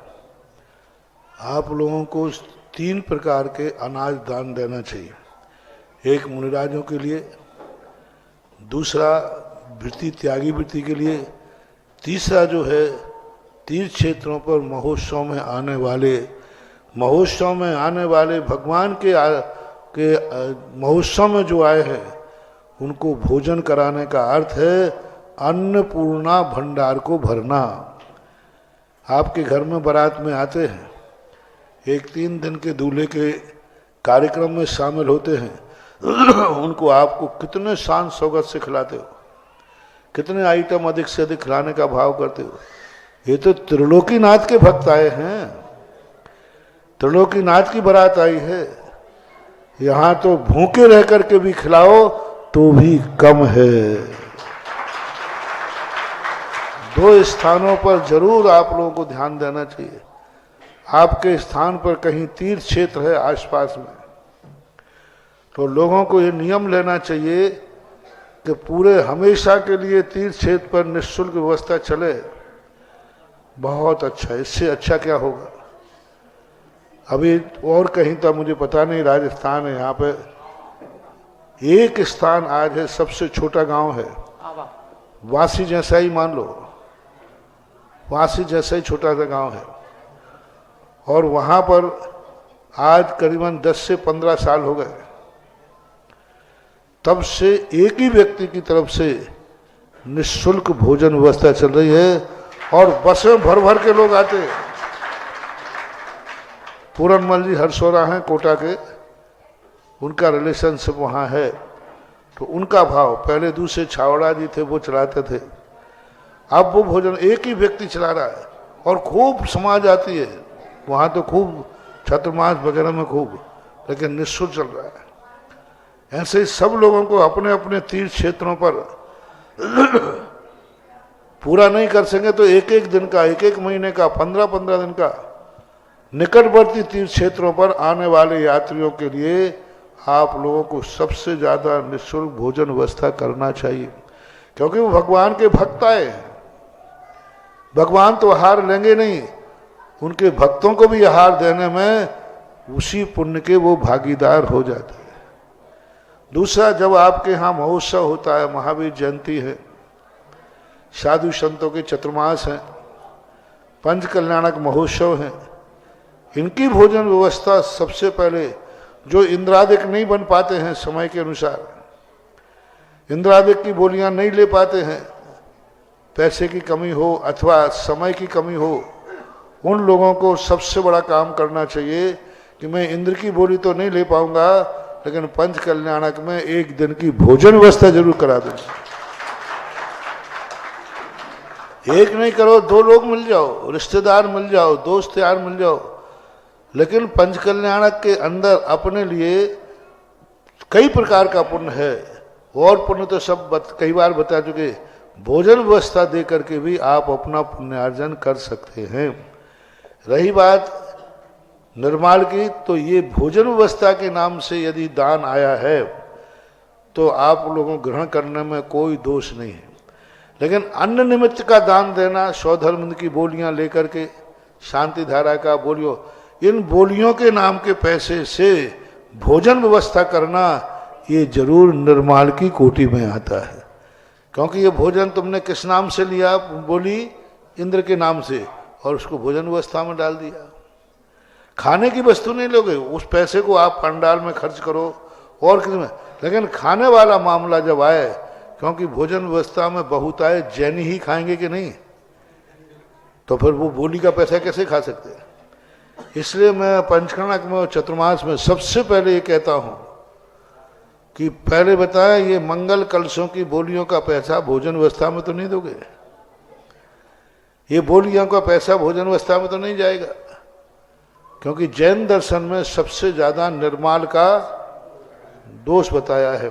B: आप लोगों को 3 प्रकार के अनाज दान देना चाहिए। एक मुनिराजों के लिए, दूसरा वृत्ति त्यागी वृत्ति के लिए, तीसरा जो है तीर्थ क्षेत्रों पर महोत्सव में आने वाले भगवान के महोत्सव में जो आए हैं उनको भोजन कराने का अर्थ है अन्नपूर्णा भंडार को भरना। आपके घर में बारात में आते हैं, एक 3 दिन के दूल्हे के कार्यक्रम में शामिल होते हैं, उनको आपको कितने शान सौगत से खिलाते हो, कितने आइटम अधिक से अधिक खिलाने का भाव करते हो। ये तो त्रिलोकीनाथ के भक्त आए हैं, त्रिलोकीनाथ की बारात आई है। यहां तो भूखे रह करके भी खिलाओ तो भी कम है। 2 स्थानों पर जरूर आप लोगों को ध्यान देना चाहिए। आपके स्थान पर कहीं तीर्थ क्षेत्र है आसपास में, तो लोगों को ये नियम लेना चाहिए कि पूरे हमेशा के लिए तीर्थ क्षेत्र पर निःशुल्क व्यवस्था चले। बहुत अच्छा, इससे अच्छा क्या होगा। अभी और कहीं तो मुझे पता नहीं, राजस्थान है, यहाँ पे एक स्थान आज है, सबसे छोटा गांव है, वासी जैसा ही मान लो, वासी जैसा ही छोटा सा गांव है, और वहां पर आज करीबन 10 से 15 साल हो गए, तब से एक ही व्यक्ति की तरफ से निःशुल्क भोजन व्यवस्था चल रही है, और बसें भर भर के लोग आते हैं। पूरनमल जी हरसोरा हैं कोटा के, उनका रिलेशनशिप वहाँ है, तो उनका भाव, पहले दूसरे छावड़ा जी थे वो चलाते थे, अब वो भोजन एक ही व्यक्ति चला रहा है, और खूब समाज आती है वहाँ, तो खूब छत्रमास वगैरह में खूब, लेकिन निःशुल्क चल रहा है। ऐसे ही सब लोगों को अपने अपने तीर्थ क्षेत्रों पर पूरा नहीं कर सकें तो एक एक दिन का, एक एक महीने का, 15-15 दिन का निकटवर्ती तीर्थ क्षेत्रों पर आने वाले यात्रियों के लिए आप लोगों को सबसे ज्यादा निःशुल्क भोजन व्यवस्था करना चाहिए, क्योंकि वो भगवान के भक्त आए हैं। भगवान तो आहार लेंगे नहीं, उनके भक्तों को भी आहार देने में उसी पुण्य के वो भागीदार हो जाते हैं। दूसरा, जब आपके यहाँ महोत्सव होता है, महावीर जयंती है, साधु संतों के चतुर्मास हैं, पंच कल्याणक महोत्सव हैं, इनकी भोजन व्यवस्था सबसे पहले, जो इंद्रादिक नहीं बन पाते हैं समय के अनुसार, इंद्रादिक की बोलियां नहीं ले पाते हैं, पैसे की कमी हो अथवा समय की कमी हो, उन लोगों को सबसे बड़ा काम करना चाहिए कि मैं इंद्र की बोली तो नहीं ले पाऊंगा, लेकिन पंच कल्याणक में एक दिन की भोजन व्यवस्था जरूर करा दूंगा। एक नहीं करो, 2 लोग मिल जाओ, रिश्तेदार मिल जाओ, दोस्त यार मिल जाओ, लेकिन पंच कल्याणक के अंदर अपने लिए कई प्रकार का पुण्य है, और पुण्य तो सब कई बार बता चुके। भोजन व्यवस्था दे करके भी आप अपना पुण्यार्जन कर सकते हैं। रही बात निर्माल की, तो ये भोजन व्यवस्था के नाम से यदि दान आया है तो आप लोगों को ग्रहण करने में कोई दोष नहीं है, लेकिन अन्न निमित्त का दान देना, स्वधर्म की बोलियां लेकर के, शांति धारा का बोलियो, इन बोलियों के नाम के पैसे से भोजन व्यवस्था करना, ये जरूर निर्माल की कोटि में आता है। क्योंकि ये भोजन तुमने किस नाम से लिया, बोली इंद्र के नाम से, और उसको भोजन व्यवस्था में डाल दिया। खाने की वस्तु नहीं लोगे, उस पैसे को आप पंडाल में खर्च करो और किसी में, लेकिन खाने वाला मामला जब आए, क्योंकि भोजन व्यवस्था में बहुत आए जैनी ही खाएंगे कि नहीं, तो फिर वो बोली का पैसा कैसे खा सकते हैं। इसलिए मैं पंचकर्णक में और चतुर्मास में सबसे पहले ये कहता हूं कि पहले बताएं, ये मंगल कलशों की बोलियों का पैसा भोजन व्यवस्था में तो नहीं दोगे, ये बोलियों का पैसा भोजन व्यवस्था में तो नहीं जाएगा, क्योंकि जैन दर्शन में सबसे ज्यादा निर्माल का दोष बताया है।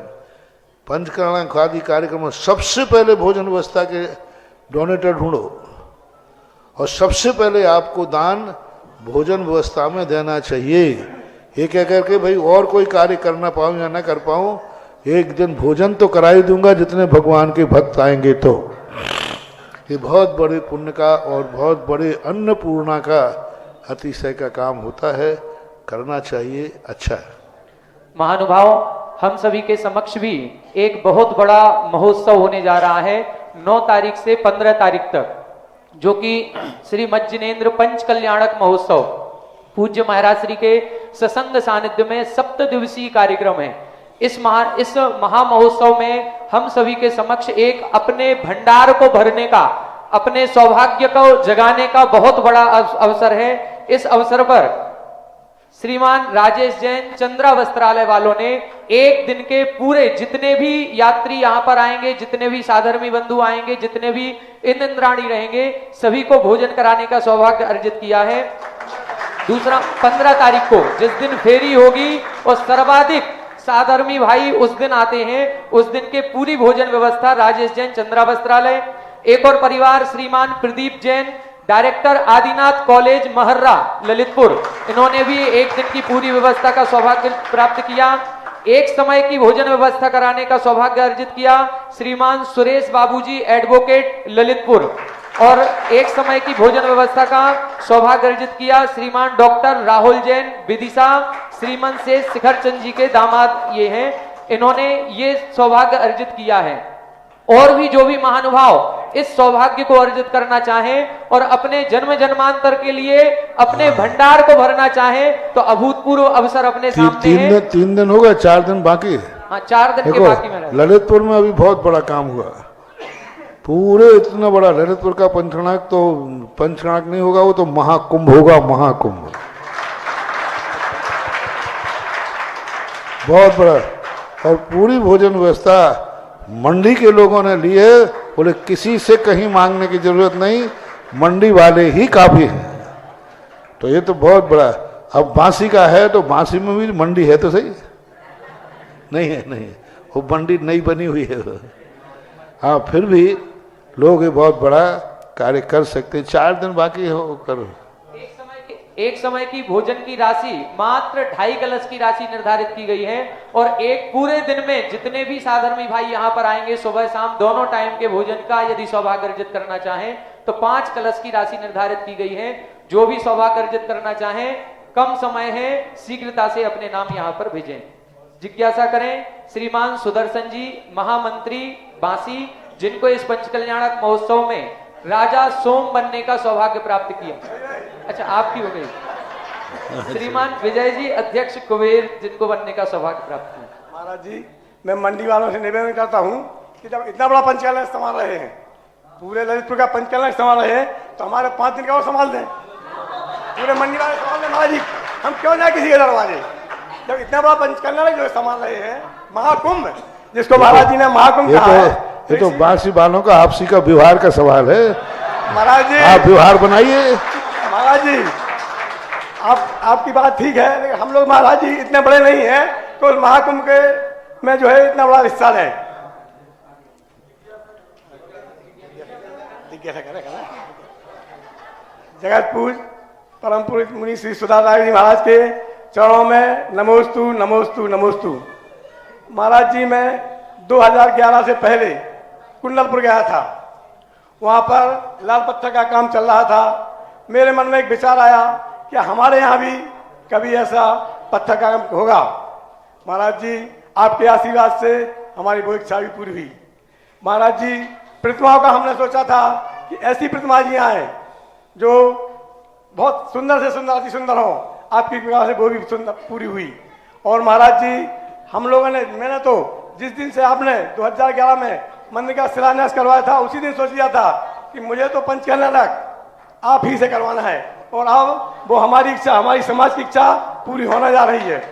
B: पंचकर्म आदि कार्यक्रम में सबसे पहले भोजन व्यवस्था के डोनेटर ढूंढो और सबसे पहले आपको दान भोजन व्यवस्था में देना चाहिए। ये कह करके भाई और कोई कार्य करना पाऊँ या ना कर पाऊँ, एक दिन भोजन तो करा ही दूंगा जितने भगवान के भक्त आएंगे। तो ये बहुत बड़े पुण्य का और बहुत बड़े अन्नपूर्णा का अतिशय का काम होता है, करना चाहिए, अच्छा है।
C: महानुभाव, हम सभी के समक्ष भी एक बहुत बड़ा महोत्सव होने जा रहा है 9 तारीख से 15 तारीख तक, जो कि श्री मज्जिनेन्द्र पंच कल्याणक महोत्सव पूज्य महाराज श्री के ससंग सानिध्य में 7 दिवसीय कार्यक्रम है। इस महा महोत्सव में हम सभी के समक्ष एक अपने भंडार को भरने का, अपने सौभाग्य को जगाने का बहुत बड़ा अवसर है। इस अवसर पर श्रीमान राजेश जैन चंद्रा वस्त्रालय वालों ने एक दिन के पूरे जितने भी यात्री यहाँ पर आएंगे, जितने भी साधर्मी बंधु आएंगे, जितने भी इंद्राणी रहेंगे, सभी को भोजन कराने का सौभाग्य अर्जित किया है। दूसरा 15 तारीख को जिस दिन फेरी होगी और सर्वाधिक साधर्मी भाई उस दिन आते हैं, उस दिन के पूरी भोजन व्यवस्था राजेश जैन चंद्रा वस्त्रालय। एक और परिवार श्रीमान प्रदीप जैन, डायरेक्टर आदिनाथ कॉलेज महर्रा ललितपुर, इन्होंने भी एक दिन की पूरी व्यवस्था का सौभाग्य प्राप्त किया। एक समय की भोजन व्यवस्था कराने का सौभाग्य अर्जित किया श्रीमान सुरेश बाबूजी एडवोकेट ललितपुर, और एक समय की भोजन व्यवस्था का सौभाग्य अर्जित किया श्रीमान डॉक्टर राहुल जैन विदिशा, श्रीमान से शिखर चंद जी के दामाद ये हैं, इन्होंने ये सौभाग्य अर्जित किया है। और भी जो भी महानुभाव इस सौभाग्य को अर्जित करना चाहें और अपने जन्म जन्मांतर के लिए अपने भंडार को भरना चाहें तो अभूतपूर्व अवसर अपने सामने है।
B: 3 दिन हो गए, 4 दिन बाकी है।
C: हाँ, 4 दिन के बाकी में।
B: ललितपुर में अभी बहुत बड़ा काम हुआ, पूरे इतना बड़ा ललितपुर का पंचकर्णाक, तो पंचकर्णाक नहीं होगा, वो तो महाकुंभ होगा, महाकुंभ बहुत बड़ा। और पूरी भोजन व्यवस्था मंडी के लोगों ने ली है, बोले किसी से कहीं मांगने की जरूरत नहीं, मंडी वाले ही काफी हैं। तो ये तो बहुत बड़ा। अब बांसी का है तो बांसी में भी मंडी है तो सही, नहीं है, नहीं है, वो मंडी नहीं बनी हुई है। हाँ, फिर भी लोग ये बहुत बड़ा कार्य कर सकते हैं। 4 दिन बाकी हो करो।
C: एक समय की भोजन की राशि मात्र 2.5 कलश की राशि निर्धारित की गई है, और एक पूरे दिन में जितने भी साधर्मी भाई यहाँ पर आएंगे सुबह शाम दोनों टाइम के भोजन का यदि सौभाग्य अर्जित करना चाहें तो 5 कलश की राशि निर्धारित की गई है। जो भी सौभाग्य अर्जित करना चाहें, कम समय है, शीघ्रता से अपने नाम यहाँ पर भेजें। जिज्ञासा करें श्रीमान सुदर्शन जी महामंत्री बांसी, जिनको इस पंचकल्याणक महोत्सव में राजा सोम बनने का सौभाग्य प्राप्त किया। अच्छा, आपकी हो गई। श्रीमान विजय जी अध्यक्ष कुबेर, जिनको बनने का सौभाग्य प्राप्त किया।
G: महाराज जी, मैं मंडी वालों से निवेदन करता हूँ कि जब इतना बड़ा पंचकल्याण संभाल रहे हैं, पूरे ललितपुर का पंचकल्याण संभाल रहे हैं, तो हमारे 5 दिन का और संभाल दें, पूरे मंडी वाले संभाल दें। महाराज जी, हम क्यों जाए किसी के दरवाजे, जब इतना बड़ा पंचकल्याण जो संभाल रहे हैं, महाकुंभ जिसको महाराज जी ने महाकुंभ कहा है।
B: ये तो बासी वालों का आपसी का व्यवहार का सवाल है।
G: महाराज जी,
B: आप व्यवहार बनाइए।
G: महाराज जी, आपकी बात ठीक है, लेकिन हम लोग महाराज जी इतने बड़े नहीं हैं तो महाकुंभ के में जो है इतना बड़ा हिस्सा है। जगत पूज परम पूज्य मुनि श्री सुधाकर जी महाराज के चरणों में नमोस्तु नमोस्तु नमोस्तु। महाराज जी, मैं 2011 से पहले कुंडलपुर गया था, वहाँ पर लाल पत्थर का काम चल रहा था। मेरे मन में एक विचार आया कि हमारे यहाँ भी कभी ऐसा पत्थर का काम होगा। महाराज जी, आपके आशीर्वाद से हमारी वो इच्छा भी पूरी हुई। महाराज जी, प्रतिमाओं का हमने सोचा था कि ऐसी प्रतिमा जी आए जो बहुत सुंदर से सुंदर, अति सुंदर हो। आपकी कृपा से वो भी सुंदर पूरी हुई। और महाराज जी, हम लोगों ने, मैंने तो जिस दिन से आपने 2011 में मंदिर का शिलान्यास करवाया था, उसी दिन सोच लिया था कि मुझे तो पंचकल्याणक आप ही से करवाना है, और अब वो हमारी इच्छा, हमारी समाज की इच्छा पूरी होने जा रही है।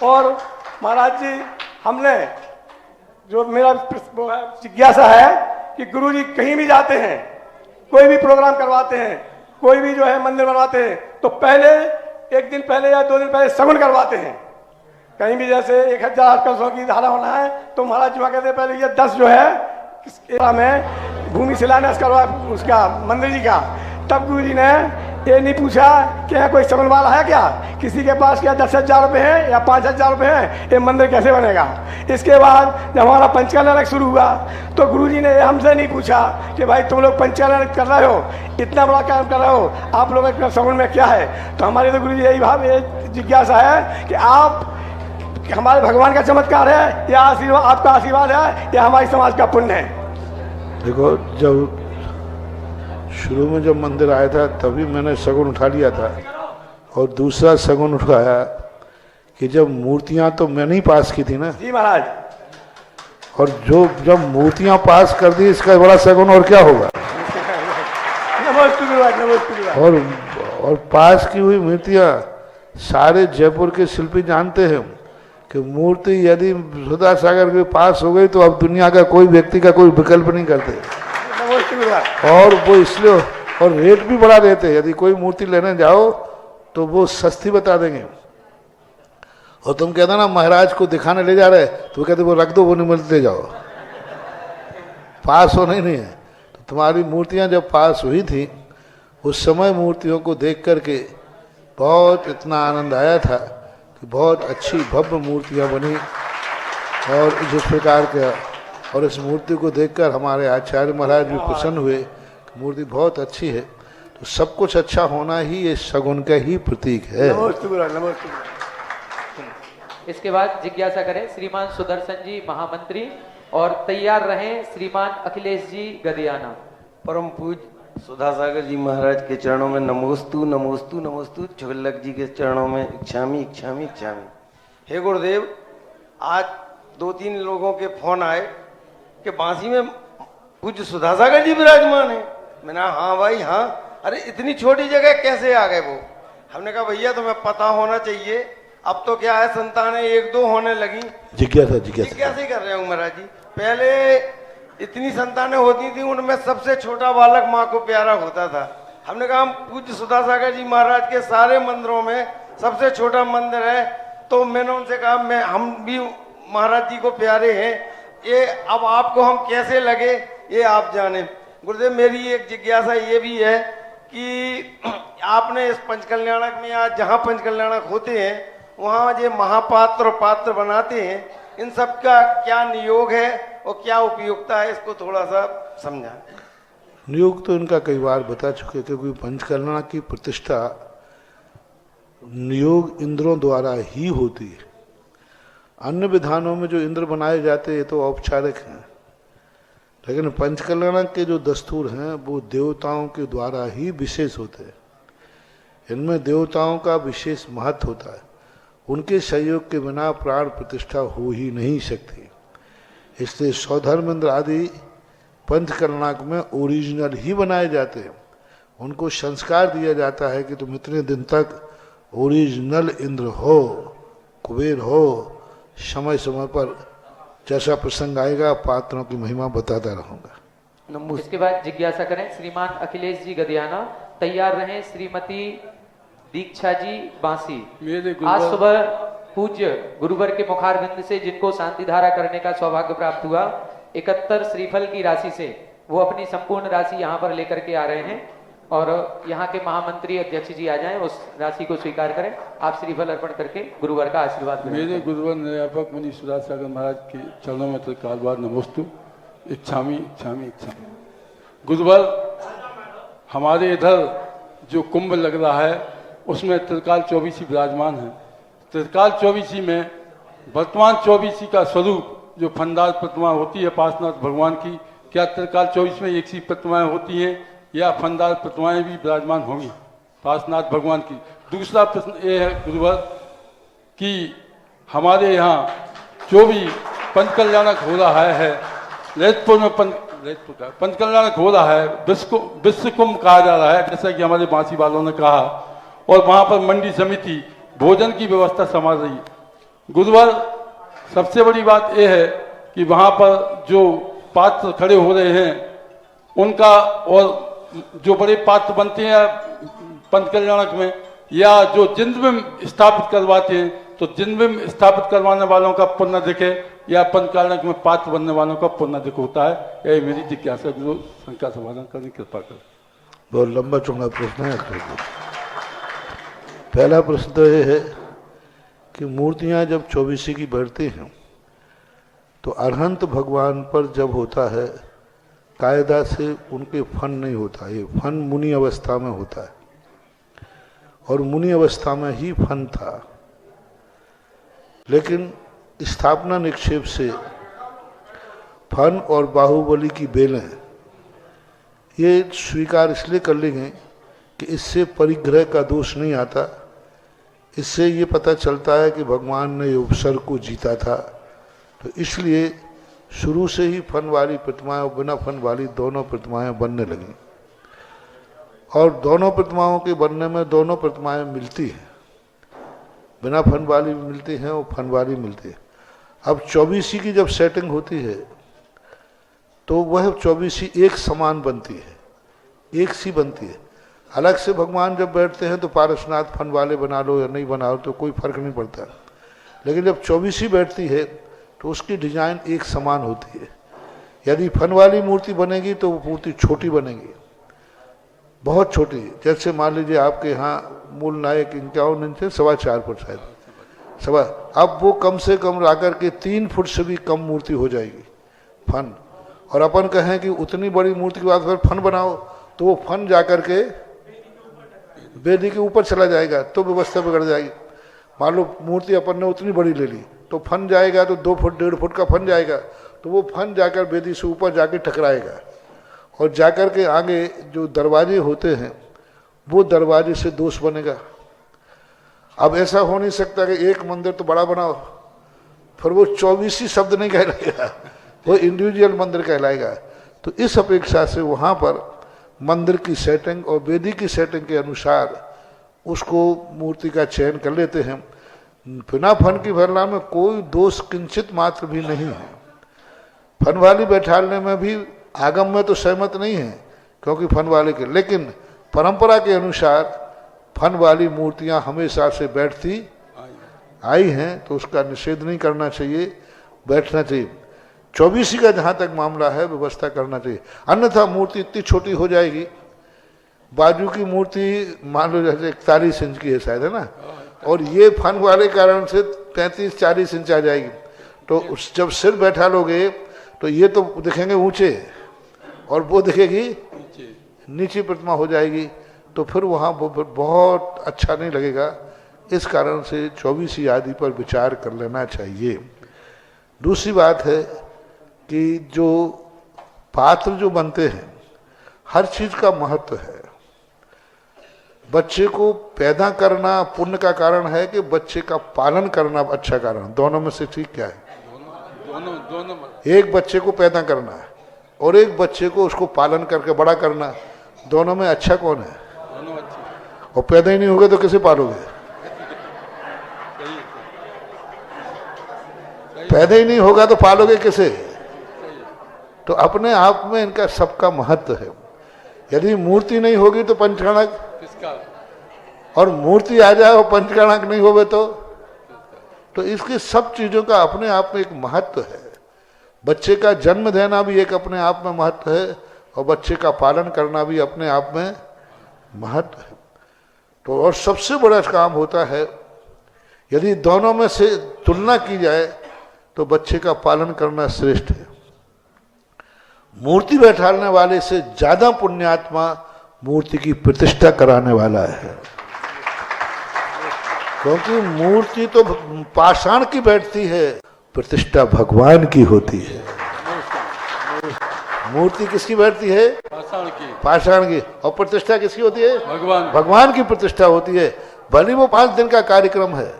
G: और महाराज जी, हमने जो मेरा जिज्ञासा है कि गुरु जी कहीं भी जाते हैं, कोई भी प्रोग्राम करवाते हैं, कोई भी जो है मंदिर बनवाते हैं, तो पहले 1 दिन पहले या 2 दिन पहले सगुन करवाते हैं। कहीं भी जैसे 1000 कलशों की धारा होना है तो महाराज जी वहाँ कहते पहले ये 10 जो है में भूमि शिलान्यास करवा उसका मंदिर जी का। तब गुरु जी ने ये नहीं पूछा कि यहाँ कोई समन वाला है क्या, किसी के पास क्या 10,000 रुपये हैं या 5,000 रुपये हैं, ये मंदिर कैसे बनेगा। इसके बाद जब हमारा पंचकल्याणक शुरू हुआ तो गुरु जी ने हमसे नहीं पूछा कि भाई तुम लोग पंचकल्याणक कर रहे हो, इतना बड़ा काम कर रहे हो, आप लोगों के समन में क्या है। तो हमारे तो गुरु जी यही भाव ये जिज्ञासा है कि आप हमारे भगवान का चमत्कार है या आशीर्वाद, आपका आशीर्वाद है या हमारे समाज का पुण्य है।
B: देखो, जब शुरू में जब मंदिर आया था तभी मैंने सगुन उठा लिया था, और दूसरा सगुन उठाया कि जब मूर्तियां तो मैंने ही पास की थी ना
G: जी महाराज,
B: और जब मूर्तियां पास कर दी इसका बड़ा सगुन और क्या होगा।
G: नमस्ते गुरुवार, नमस्ते गुरुवार।
B: और पास की हुई मूर्तियां सारे जयपुर के शिल्पी जानते हैं कि मूर्ति यदि सुधा सागर के पास हो गई तो अब दुनिया का कोई व्यक्ति का कोई विकल्प नहीं करते, और वो इसलिए, और रेट भी बढ़ा देते हैं। यदि कोई मूर्ति लेने जाओ तो वो सस्ती बता देंगे, और तुम कहते ना महाराज को दिखाने ले जा रहे तो वो कहते वो रख दो, वो नहीं मिलते, ले जाओ, पास होना ही नहीं है। तो तुम्हारी मूर्तियां जब पास हुई थी उस समय मूर्तियों को देख करके बहुत इतना आनंद आया था कि बहुत अच्छी भव्य मूर्तियां बनी, और जिस प्रकार का, और इस मूर्ति को देखकर हमारे आचार्य महाराज भी प्रसन्न हुए कि मूर्ति बहुत अच्छी है। तो सब कुछ अच्छा होना ही ये सगुन का ही प्रतीक है।
C: इसके बाद जिज्ञासा करें श्रीमान सुदर्शन जी महामंत्री, और तैयार रहें श्रीमान अखिलेश जी गदियाना।
H: परम पूज्य सुधा सागर जी महाराज के चरणों में नमोस्तु नमोस्तु नमोस्तु। छुल्लक जी के चरणों में इच्छामी इच्छामी इच्छामी। हे गुरुदेव, आज 2-3 लोगों के फोन आए कि बांसी में पूज्य सुधा सागर जी विराजमान है। मैंने हाँ भाई हाँ, अरे इतनी छोटी जगह कैसे आ गए वो। हमने कहा भैया तुम्हें पता होना चाहिए, अब तो क्या है संतानें 1-2 होने लगी।
B: जिज्ञासा
H: ही कर रहे हूँ महाराज जी। पहले इतनी संतानें होती थी, उनमें सबसे छोटा बालक माँ को प्यारा होता था। हमने कहा हम पूज्य सुधा सागर जी महाराज के सारे मंदिरों में सबसे छोटा मंदिर है, तो मैंने उनसे कहा हम भी महाराज जी को प्यारे हैं, ये अब आपको हम कैसे लगे ये आप जाने। गुरुदेव, मेरी एक जिज्ञासा ये भी है कि आपने इस पंचकल्याणक में, आज जहाँ पंचकल्याणक होते हैं वहाँ ये महापात्र पात्र बनाते हैं, इन सब का क्या नियोग है और क्या उपयोगिता है, इसको थोड़ा सा समझा।
B: नियोग तो इनका कई बार बता चुके, क्योंकि पंचकल्याण की प्रतिष्ठा नियोग इंद्रों द्वारा ही होती है। अन्य विधानों में जो इंद्र बनाए जाते हैं तो औपचारिक हैं, लेकिन पंचकल्याण के जो दस्तूर हैं वो देवताओं के द्वारा ही विशेष होते हैं। इनमें देवताओं का विशेष महत्व होता है, उनके सहयोग के बिना प्राण प्रतिष्ठा हो ही नहीं सकती। इसलिए सौधर्मेंद्र आदि पंचकल्याणक में ओरिजिनल ही बनाए जाते हैं। उनको संस्कार दिया जाता है कि तुम इतने दिन तक ओरिजिनल इंद्र हो, कुबेर हो। समय समय पर जैसा प्रसंग आएगा पात्रों की महिमा बताता रहूंगा।
C: इसके बाद जिज्ञासा करें श्रीमान अखिलेश जी गदियाना। तैयार रहें श्रीमती दीक्षा जी बांसी। आज सुबह पूज्य गुरुवर के मुखारविंद से जिनको शांति धारा करने का सौभाग्य प्राप्त हुआ, 71 श्रीफल की राशि से वो अपनी संपूर्ण राशि यहाँ पर लेकर के आ रहे हैं, और यहाँ के महामंत्री अध्यक्ष जी आ जाएं, उस राशि को स्वीकार करें। आप श्रीफल अर्पण करके गुरुवर का आशीर्वाद करें।
I: मेरे गुरुवर निर्यापक मुनि सुधा सागर महाराज के चरणों में त्रिकाल बार नमोस्तु। इच्छामी इच्छामी इच्छामी। गुरुवर, हमारे इधर जो कुंभ लग रहा है उसमें त्रिकाल 24 विराजमान है। त्रिकाल 24 में वर्तमान 24 का स्वरूप जो फंदार प्रतिमा होती है पार्श्वनाथ भगवान की, क्या त्रिकाल 24 में एक सी प्रतिमाएं होती हैं या फंदार प्रतिमाएं भी विराजमान होंगी पार्श्वनाथ भगवान की? दूसरा प्रश्न ये है गुरुवर कि हमारे यहाँ जो भी पंचकल्याणक हो रहा है, ललितपुर में पंचकल्याणक हो रहा है, विश्व कुंभ कहा जा रहा है, जैसा कि हमारे बांसी वालों ने कहा, और वहाँ पर मंडी समिति भोजन की व्यवस्था संभाल रही है। गुरुवर, सबसे बड़ी बात यह है कि वहाँ पर जो पात्र खड़े हो रहे हैं उनका, और जो बड़े पात्र बनते हैं पंचकल्याणक में या जो जिंद में स्थापित करवाते हैं, तो जिनमें स्थापित करवाने वालों का पुण्य अधिक है या पंचकालक में पात्र बनने वालों का पुण्य अधिक होता है। यही मेरी जिज्ञासा, गुरु शंका समाधान करने की कृपा कर।
B: बहुत लंबा चौड़ा प्रश्न है। पहला प्रश्न तो ये है कि मूर्तियां जब 24 की बैठती हैं तो अरहंत भगवान पर जब होता है कायदा से उनके फन नहीं होता, ये फन मुनि अवस्था में होता है और मुनि अवस्था में ही फन था। लेकिन स्थापना निक्षेप से फन और बाहुबली की बेलें ये स्वीकार इसलिए कर ली गई कि इससे परिग्रह का दोष नहीं आता। इससे ये पता चलता है कि भगवान ने उपसर्ग को जीता था, तो इसलिए शुरू से ही फन वाली प्रतिमाएं और बिना फन वाली दोनों प्रतिमाएं बनने लगी और दोनों प्रतिमाओं के बनने में दोनों प्रतिमाएं मिलती हैं, बिना फन वाली भी मिलती हैं और फन वाली मिलती है। अब 24 की जब सेटिंग होती है तो वह 24 एक समान बनती है, एक सी बनती है। अलग से भगवान जब बैठते हैं तो पारसनाथ फन वाले बना लो या नहीं बना लो तो कोई फर्क नहीं पड़ता, लेकिन जब 24 बैठती है तो उसकी डिजाइन एक समान होती है। यदि फन वाली मूर्ति बनेगी तो वो मूर्ति छोटी बनेगी, बहुत छोटी। जैसे मान लीजिए आपके यहाँ मूल नायक 51 इंच से 4.25 फुट शायद अब वो कम से कम आकर के 3 फुट से भी कम मूर्ति हो जाएगी फन। और अपन कहें कि उतनी बड़ी मूर्ति के बाद फिर फन बनाओ तो वो फन जाकर के वेदी के ऊपर चला जाएगा तो व्यवस्था बिगड़ जाएगी। मान लो मूर्ति अपन ने उतनी बड़ी ले ली तो फन जाएगा तो 2 फुट 1.5 फुट का फन जाएगा, तो वो फन जाकर वेदी से ऊपर जाके टकराएगा और जाकर के आगे जो दरवाजे होते हैं वो दरवाजे से दोष बनेगा। अब ऐसा हो नहीं सकता कि एक मंदिर तो बड़ा बनाओ फिर वो 24 शब्द नहीं कहलाएगा, वो इंडिविजुअल मंदिर कहलाएगा। तो इस अपेक्षा से वहाँ पर मंदिर की सेटिंग और वेदी की सेटिंग के अनुसार उसको मूर्ति का चयन कर लेते हैं। बिना फन की भरना में कोई दोष किंचित मात्र भी नहीं है। फन वाली बैठालने में भी आगम में तो सहमत नहीं है क्योंकि फन वाले के, लेकिन परंपरा के अनुसार फन वाली मूर्तियां हमेशा से बैठती आई हैं तो उसका निषेध नहीं करना चाहिए, बैठना चाहिए। 24 का जहाँ तक मामला है व्यवस्था करना चाहिए, अन्यथा मूर्ति इतनी छोटी हो जाएगी। बाजू की मूर्ति मान लो जैसे 41 इंच की है शायद, है ना, और ये फन वाले कारण से 35-40 इंच आ जाएगी। तो जब सिर बैठा लोगे तो ये तो दिखेंगे ऊंचे और वो दिखेगी नीची प्रतिमा हो जाएगी, तो फिर वहाँ बहुत अच्छा नहीं लगेगा। इस कारण से 24 आदि पर विचार कर लेना चाहिए। दूसरी बात है कि जो पात्र जो बनते हैं हर चीज का महत्व है। बच्चे को पैदा करना पुण्य का कारण है कि बच्चे का पालन करना अच्छा कारण, दोनों में से ठीक क्या है? दोनों। एक बच्चे को पैदा करना है और एक बच्चे को उसको पालन करके बड़ा करना, दोनों में अच्छा कौन है? और पैदा ही नहीं होगा तो किसे पालोगे? पैदा ही नहीं होगा तो पालोगे किसे? तो अपने आप में इनका सबका महत्व है। यदि मूर्ति नहीं होगी तो पंचकणक, और मूर्ति आ जाए और पंचकणक नहीं होवे तो इसकी सब चीजों का अपने आप में एक महत्व है। बच्चे का जन्म देना भी एक अपने आप में महत्व है और बच्चे का पालन करना भी अपने आप में महत्व है। तो और सबसे बड़ा काम होता है यदि दोनों में से तुलना की जाए तो बच्चे का पालन करना श्रेष्ठ है। मूर्ति बैठाने वाले से ज्यादा पुण्यात्मा मूर्ति की प्रतिष्ठा कराने वाला है, क्योंकि मूर्ति तो पाषाण की बैठती है, प्रतिष्ठा भगवान की होती है। मूर्ति किसकी बैठती है? पाषाण की। और प्रतिष्ठा किसकी होती है? भगवान की प्रतिष्ठा होती है। भले वो 5 दिन का कार्यक्रम है,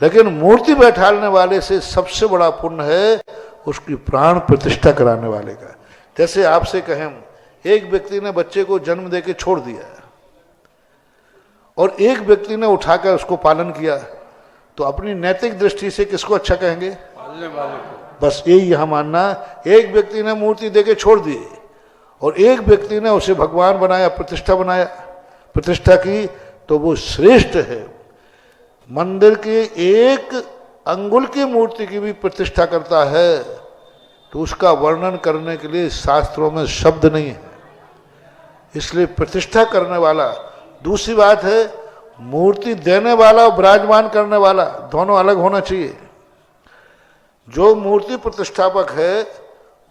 B: लेकिन मूर्ति बैठाने वाले से सबसे बड़ा पुण्य है उसकी प्राण प्रतिष्ठा कराने वाले का। जैसे आपसे कहें एक व्यक्ति ने बच्चे को जन्म देके छोड़ दिया और एक व्यक्ति ने उठाकर उसको पालन किया, तो अपनी नैतिक दृष्टि से किसको अच्छा कहेंगे? पालने वाले को। बस यही यहाँ मानना, एक व्यक्ति ने मूर्ति देके छोड़ दी और एक व्यक्ति ने उसे भगवान बनाया, प्रतिष्ठा बनाया, प्रतिष्ठा की, तो वो श्रेष्ठ है। मंदिर के एक अंगुल की मूर्ति की भी प्रतिष्ठा करता है तो उसका वर्णन करने के लिए शास्त्रों में शब्द नहीं है। इसलिए प्रतिष्ठा करने वाला, दूसरी बात है मूर्ति देने वाला और विराजमान करने वाला दोनों अलग होना चाहिए। जो मूर्ति प्रतिष्ठापक है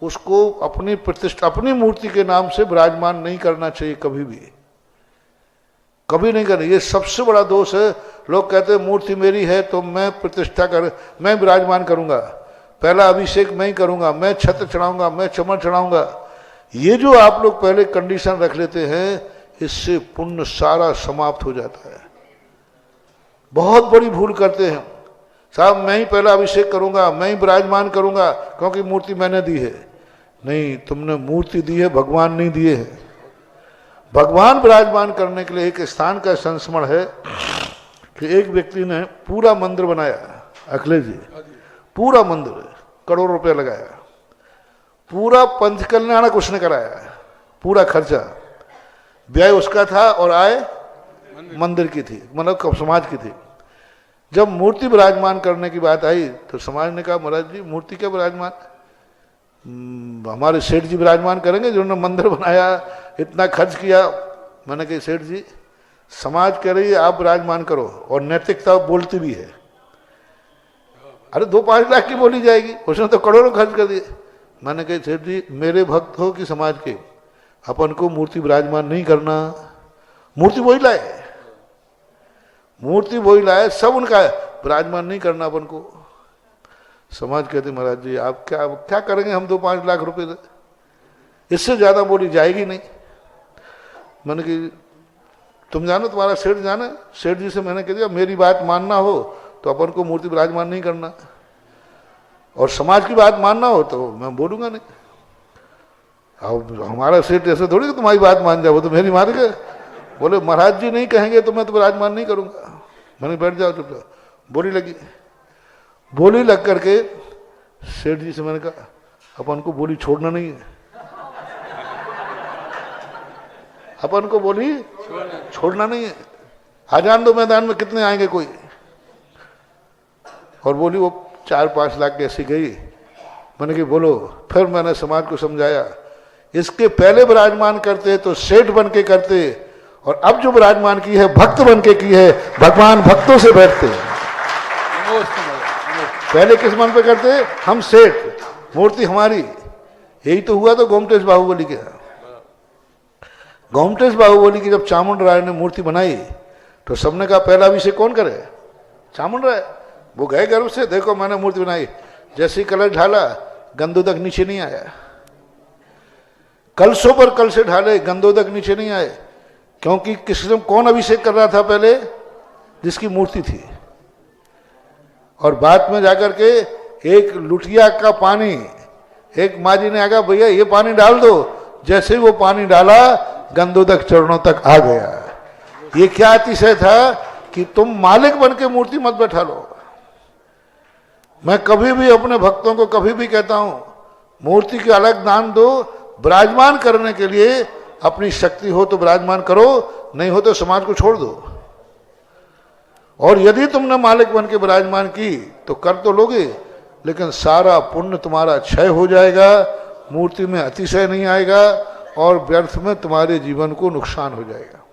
B: उसको अपनी मूर्ति के नाम से विराजमान नहीं करना चाहिए, कभी नहीं करना। ये सबसे बड़ा दोष है। लोग कहते हैं मूर्ति मेरी है तो मैं विराजमान करूंगा, पहला अभिषेक मैं ही करूंगा, मैं छत्र चढ़ाऊंगा, मैं चमन चढ़ाऊंगा। ये जो आप लोग पहले कंडीशन रख लेते हैं, इससे पुण्य सारा समाप्त हो जाता है। बहुत बड़ी भूल करते हैं, साहब मैं ही पहला अभिषेक करूंगा, मैं ही विराजमान करूंगा क्योंकि मूर्ति मैंने दी है। नहीं, तुमने मूर्ति दी है, भगवान नहीं दिए हैं। भगवान विराजमान करने के लिए एक स्थान का संस्मरण है कि एक व्यक्ति ने पूरा मंदिर बनाया, अखिलेश जी, पूरा मंदिर, करोड़ रुपया लगाया, पूरा पंच कल्याणक उसने कराया, पूरा खर्चा, व्यय उसका था और आय मंदिर की थी, मतलब समाज की थी। जब मूर्ति विराजमान करने की बात आई तो समाज ने कहा महाराज जी मूर्ति क्या विराजमान, हमारे सेठ जी विराजमान करेंगे जिन्होंने मंदिर बनाया, इतना खर्च किया। मैंने कहा सेठ जी समाज कह रही है आप विराजमान करो, और नैतिकता बोलती भी है। अरे 2-5 लाख की बोली जाएगी, उसने तो करोड़ों खर्च कर दिए। मैंने कहा सेठ जी मेरे भक्त हो कि समाज के, अपन को मूर्ति विराजमान नहीं करना, मूर्ति वही लाए, मूर्ति वही लाए, सब उनका है, विराजमान नहीं करना अपन को। समाज कहते महाराज जी आप क्या करेंगे, हम 2-5 लाख रुपए दे, इससे ज्यादा बोली जाएगी नहीं। मैंने कि तुम जानो, तुम्हारा सेठ जाना, सेठ जी से मैंने कह दिया मेरी बात मानना हो तो अपन को मूर्ति विराजमान नहीं करना, और समाज की बात मानना हो तो मैं बोलूंगा नहीं। अब हमारा सेठ ऐसे थोड़ी कि तुम्हारी बात मान जाओ, वो तो मेरी मान गए। बोले महाराज जी नहीं कहेंगे तो मैं तो विराजमान नहीं करूंगा। मैंने बैठ जाओ चुपचाप। बोली लगी, बोली लग करके सेठ जी से मैंने कहा अपन को बोली छोड़ना नहीं है, अपन को बोली छोड़ना नहीं है, आ जान दो मैदान में, कितने आएंगे कोई। और बोली वो 4-5 लाख कैसी गई। मैंने कि बोलो, फिर मैंने समाज को समझाया इसके पहले विराजमान करते तो सेठ बन के करते, और अब जो विराजमान की है भक्त बन के की है, भगवान भक्तों से बैठते। पहले किस मन पे करते, हम सेठ, मूर्ति हमारी। यही तो हुआ तो गोमटेश बाहुबली के। गोमटेश बाहुबली की जब चामुंड राय ने मूर्ति बनाई तो सबने कहा पहला अभिषेक कौन करे, चामुंड राय। वो गए गर्व से, देखो मैंने मूर्ति बनाई, जैसे ही कलश ढाला गंदोदक नीचे नहीं आया, कलशों पर कल से ढाले गंदोदक नीचे नहीं आए, क्योंकि किसने कौन अभिषेक कर रहा था पहले, जिसकी मूर्ति थी। और बाद में जाकर के एक लुटिया का पानी, एक माजी ने आगा भैया ये पानी डाल दो, जैसे ही वो पानी डाला गंदोदक चरणों तक आ गया। ये क्या अतिशय था कि तुम मालिक बन के मूर्ति मत बैठा लो। मैं कभी भी अपने भक्तों को कभी भी कहता हूं मूर्ति के अलग दान दो, विराजमान करने के लिए अपनी शक्ति हो तो विराजमान करो, नहीं हो तो समाज को छोड़ दो। और यदि तुमने मालिक बन के विराजमान की तो कर तो लोगे, लेकिन सारा पुण्य तुम्हारा क्षय हो जाएगा, मूर्ति में अतिशय नहीं आएगा और व्यर्थ में तुम्हारे जीवन को नुकसान हो जाएगा।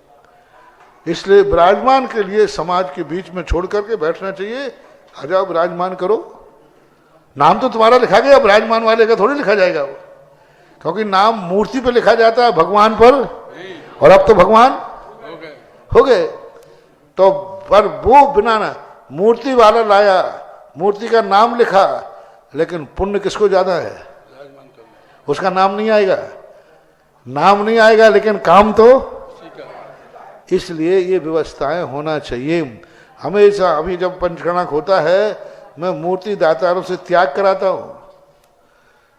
B: इसलिए विराजमान के लिए समाज के बीच में छोड़ करके बैठना चाहिए। आ जाओ विराजमान करो, नाम तो तुम्हारा लिखा गया, विराजमान वाले का थोड़ी लिखा जाएगा वो, क्योंकि नाम मूर्ति पे लिखा जाता है, भगवान पर, और अब तो भगवान हो गए। तो पर वो बिना ना मूर्ति वाला लाया, मूर्ति का नाम लिखा, लेकिन पुण्य किसको ज्यादा है, उसका नाम नहीं आएगा, नाम नहीं आएगा लेकिन काम तो। इसलिए ये व्यवस्थाएं होना चाहिए हमेशा। अभी जब पंचकर्णक होता है मैं मूर्ति दातारों से त्याग कराता हूं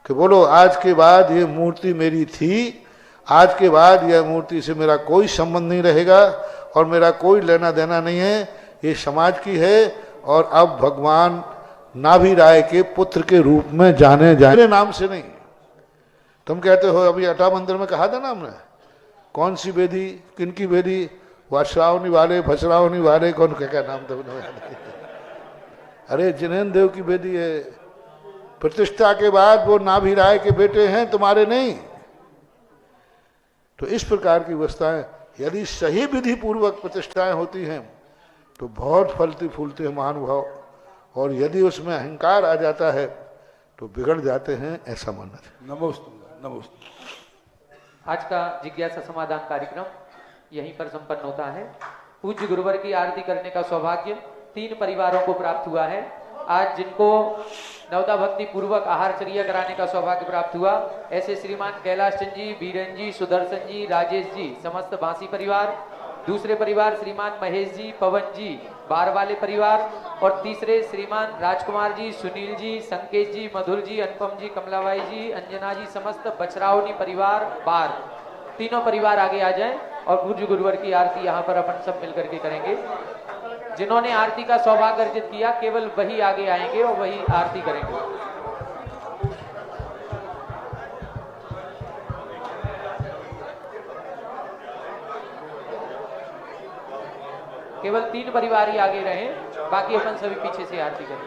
B: कि बोलो आज के बाद ये मूर्ति मेरी थी, आज के बाद यह मूर्ति से मेरा कोई संबंध नहीं रहेगा और मेरा कोई लेना देना नहीं है, ये समाज की है। और अब भगवान नाभि राय के पुत्र के रूप में जाने मेरे नाम से नहीं। तुम कहते हो अभी अटा मंदिर में कहा था ना हमने, कौन सी वेदी, किनकी वेदी, वाश्रावनी वाले भसरावनी वाले कौन क्या नाम था अरे जिनेन्द्र देव की बेटी है, प्रतिष्ठा के बाद वो नाभि राय के बेटे हैं, तुम्हारे नहीं। तो इस प्रकार की अवस्थाएं यदि सही विधि पूर्वक प्रतिष्ठाएं होती हैं तो बहुत फलती फूलते हैं महानुभाव, और यदि उसमें अहंकार आ जाता है तो बिगड़ जाते हैं, ऐसा मानना है।
I: नमोस्तु नमोस्तु।
C: आज का जिज्ञासा समाधान कार्यक्रम यहीं पर संपन्न होता है। पूज्य गुरुवर की आरती करने का सौभाग्य 3 परिवारों को प्राप्त हुआ है। आज जिनको नवदा भक्ति पूर्वक आहारचर्या कराने का सौभाग्य प्राप्त हुआ, ऐसे श्रीमान कैलाश चंद जी, बीरन जी, सुदर्शन जी, राजेश जी, समस्त बांसी परिवार। दूसरे परिवार श्रीमान महेश जी, पवन जी, बार वाले परिवार। और तीसरे श्रीमान राजकुमार जी, सुनील जी, संकेत जी, मधुर जी, अनुपम जी, कमलाबाई जी, अंजना जी, समस्त बछरावनी परिवार बार। तीनों परिवार आगे आ जाएं और पूज्य गुरुवर की आरती यहाँ पर अपन सब मिलकर के करेंगे। जिन्होंने आरती का सौभाग्य अर्जित किया केवल वही आगे आएंगे और वही आरती करेंगे। केवल 3 परिवार ही आगे रहे, बाकी अपन सभी पीछे से आरती करें।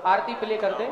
C: आरती प्ले कर दें।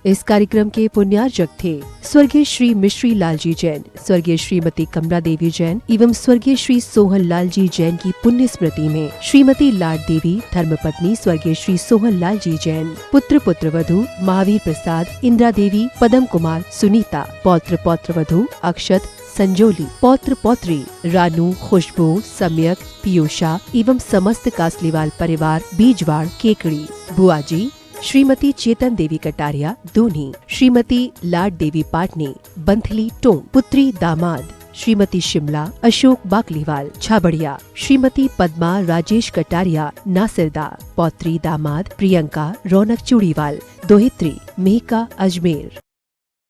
A: इस कार्यक्रम के पुण्यार्जक थे स्वर्गीय श्री मिश्री लालजी जैन, स्वर्गीय श्रीमती कमला देवी जैन एवं स्वर्गीय श्री सोहन लालजी जैन की पुण्य स्मृति में श्रीमती लाड देवी धर्मपत्नी स्वर्गीय श्री सोहन लालजी जैन, पुत्र पुत्रवधू महावीर प्रसाद, इंदिरा देवी, पदम कुमार, सुनीता, पौत्र पौत्रवधू अक्षत, संजोली, पौत्र पौत्री रानू, खुशबू, सम्यक, पीयूषा एवं समस्त कासलीवाल परिवार बीजवाड़ केकड़ी। बुआ जी श्रीमती चेतन देवी कटारिया दूनी, श्रीमती लाड देवी पाटनी बंथली टोंक, पुत्री दामाद श्रीमती शिमला अशोक बाकलीवाल छाबड़िया, श्रीमती पद्मा राजेश कटारिया नासिरदा, पौत्री दामाद प्रियंका रौनक चूड़ीवाल, दोहित्री मेहका अजमेर।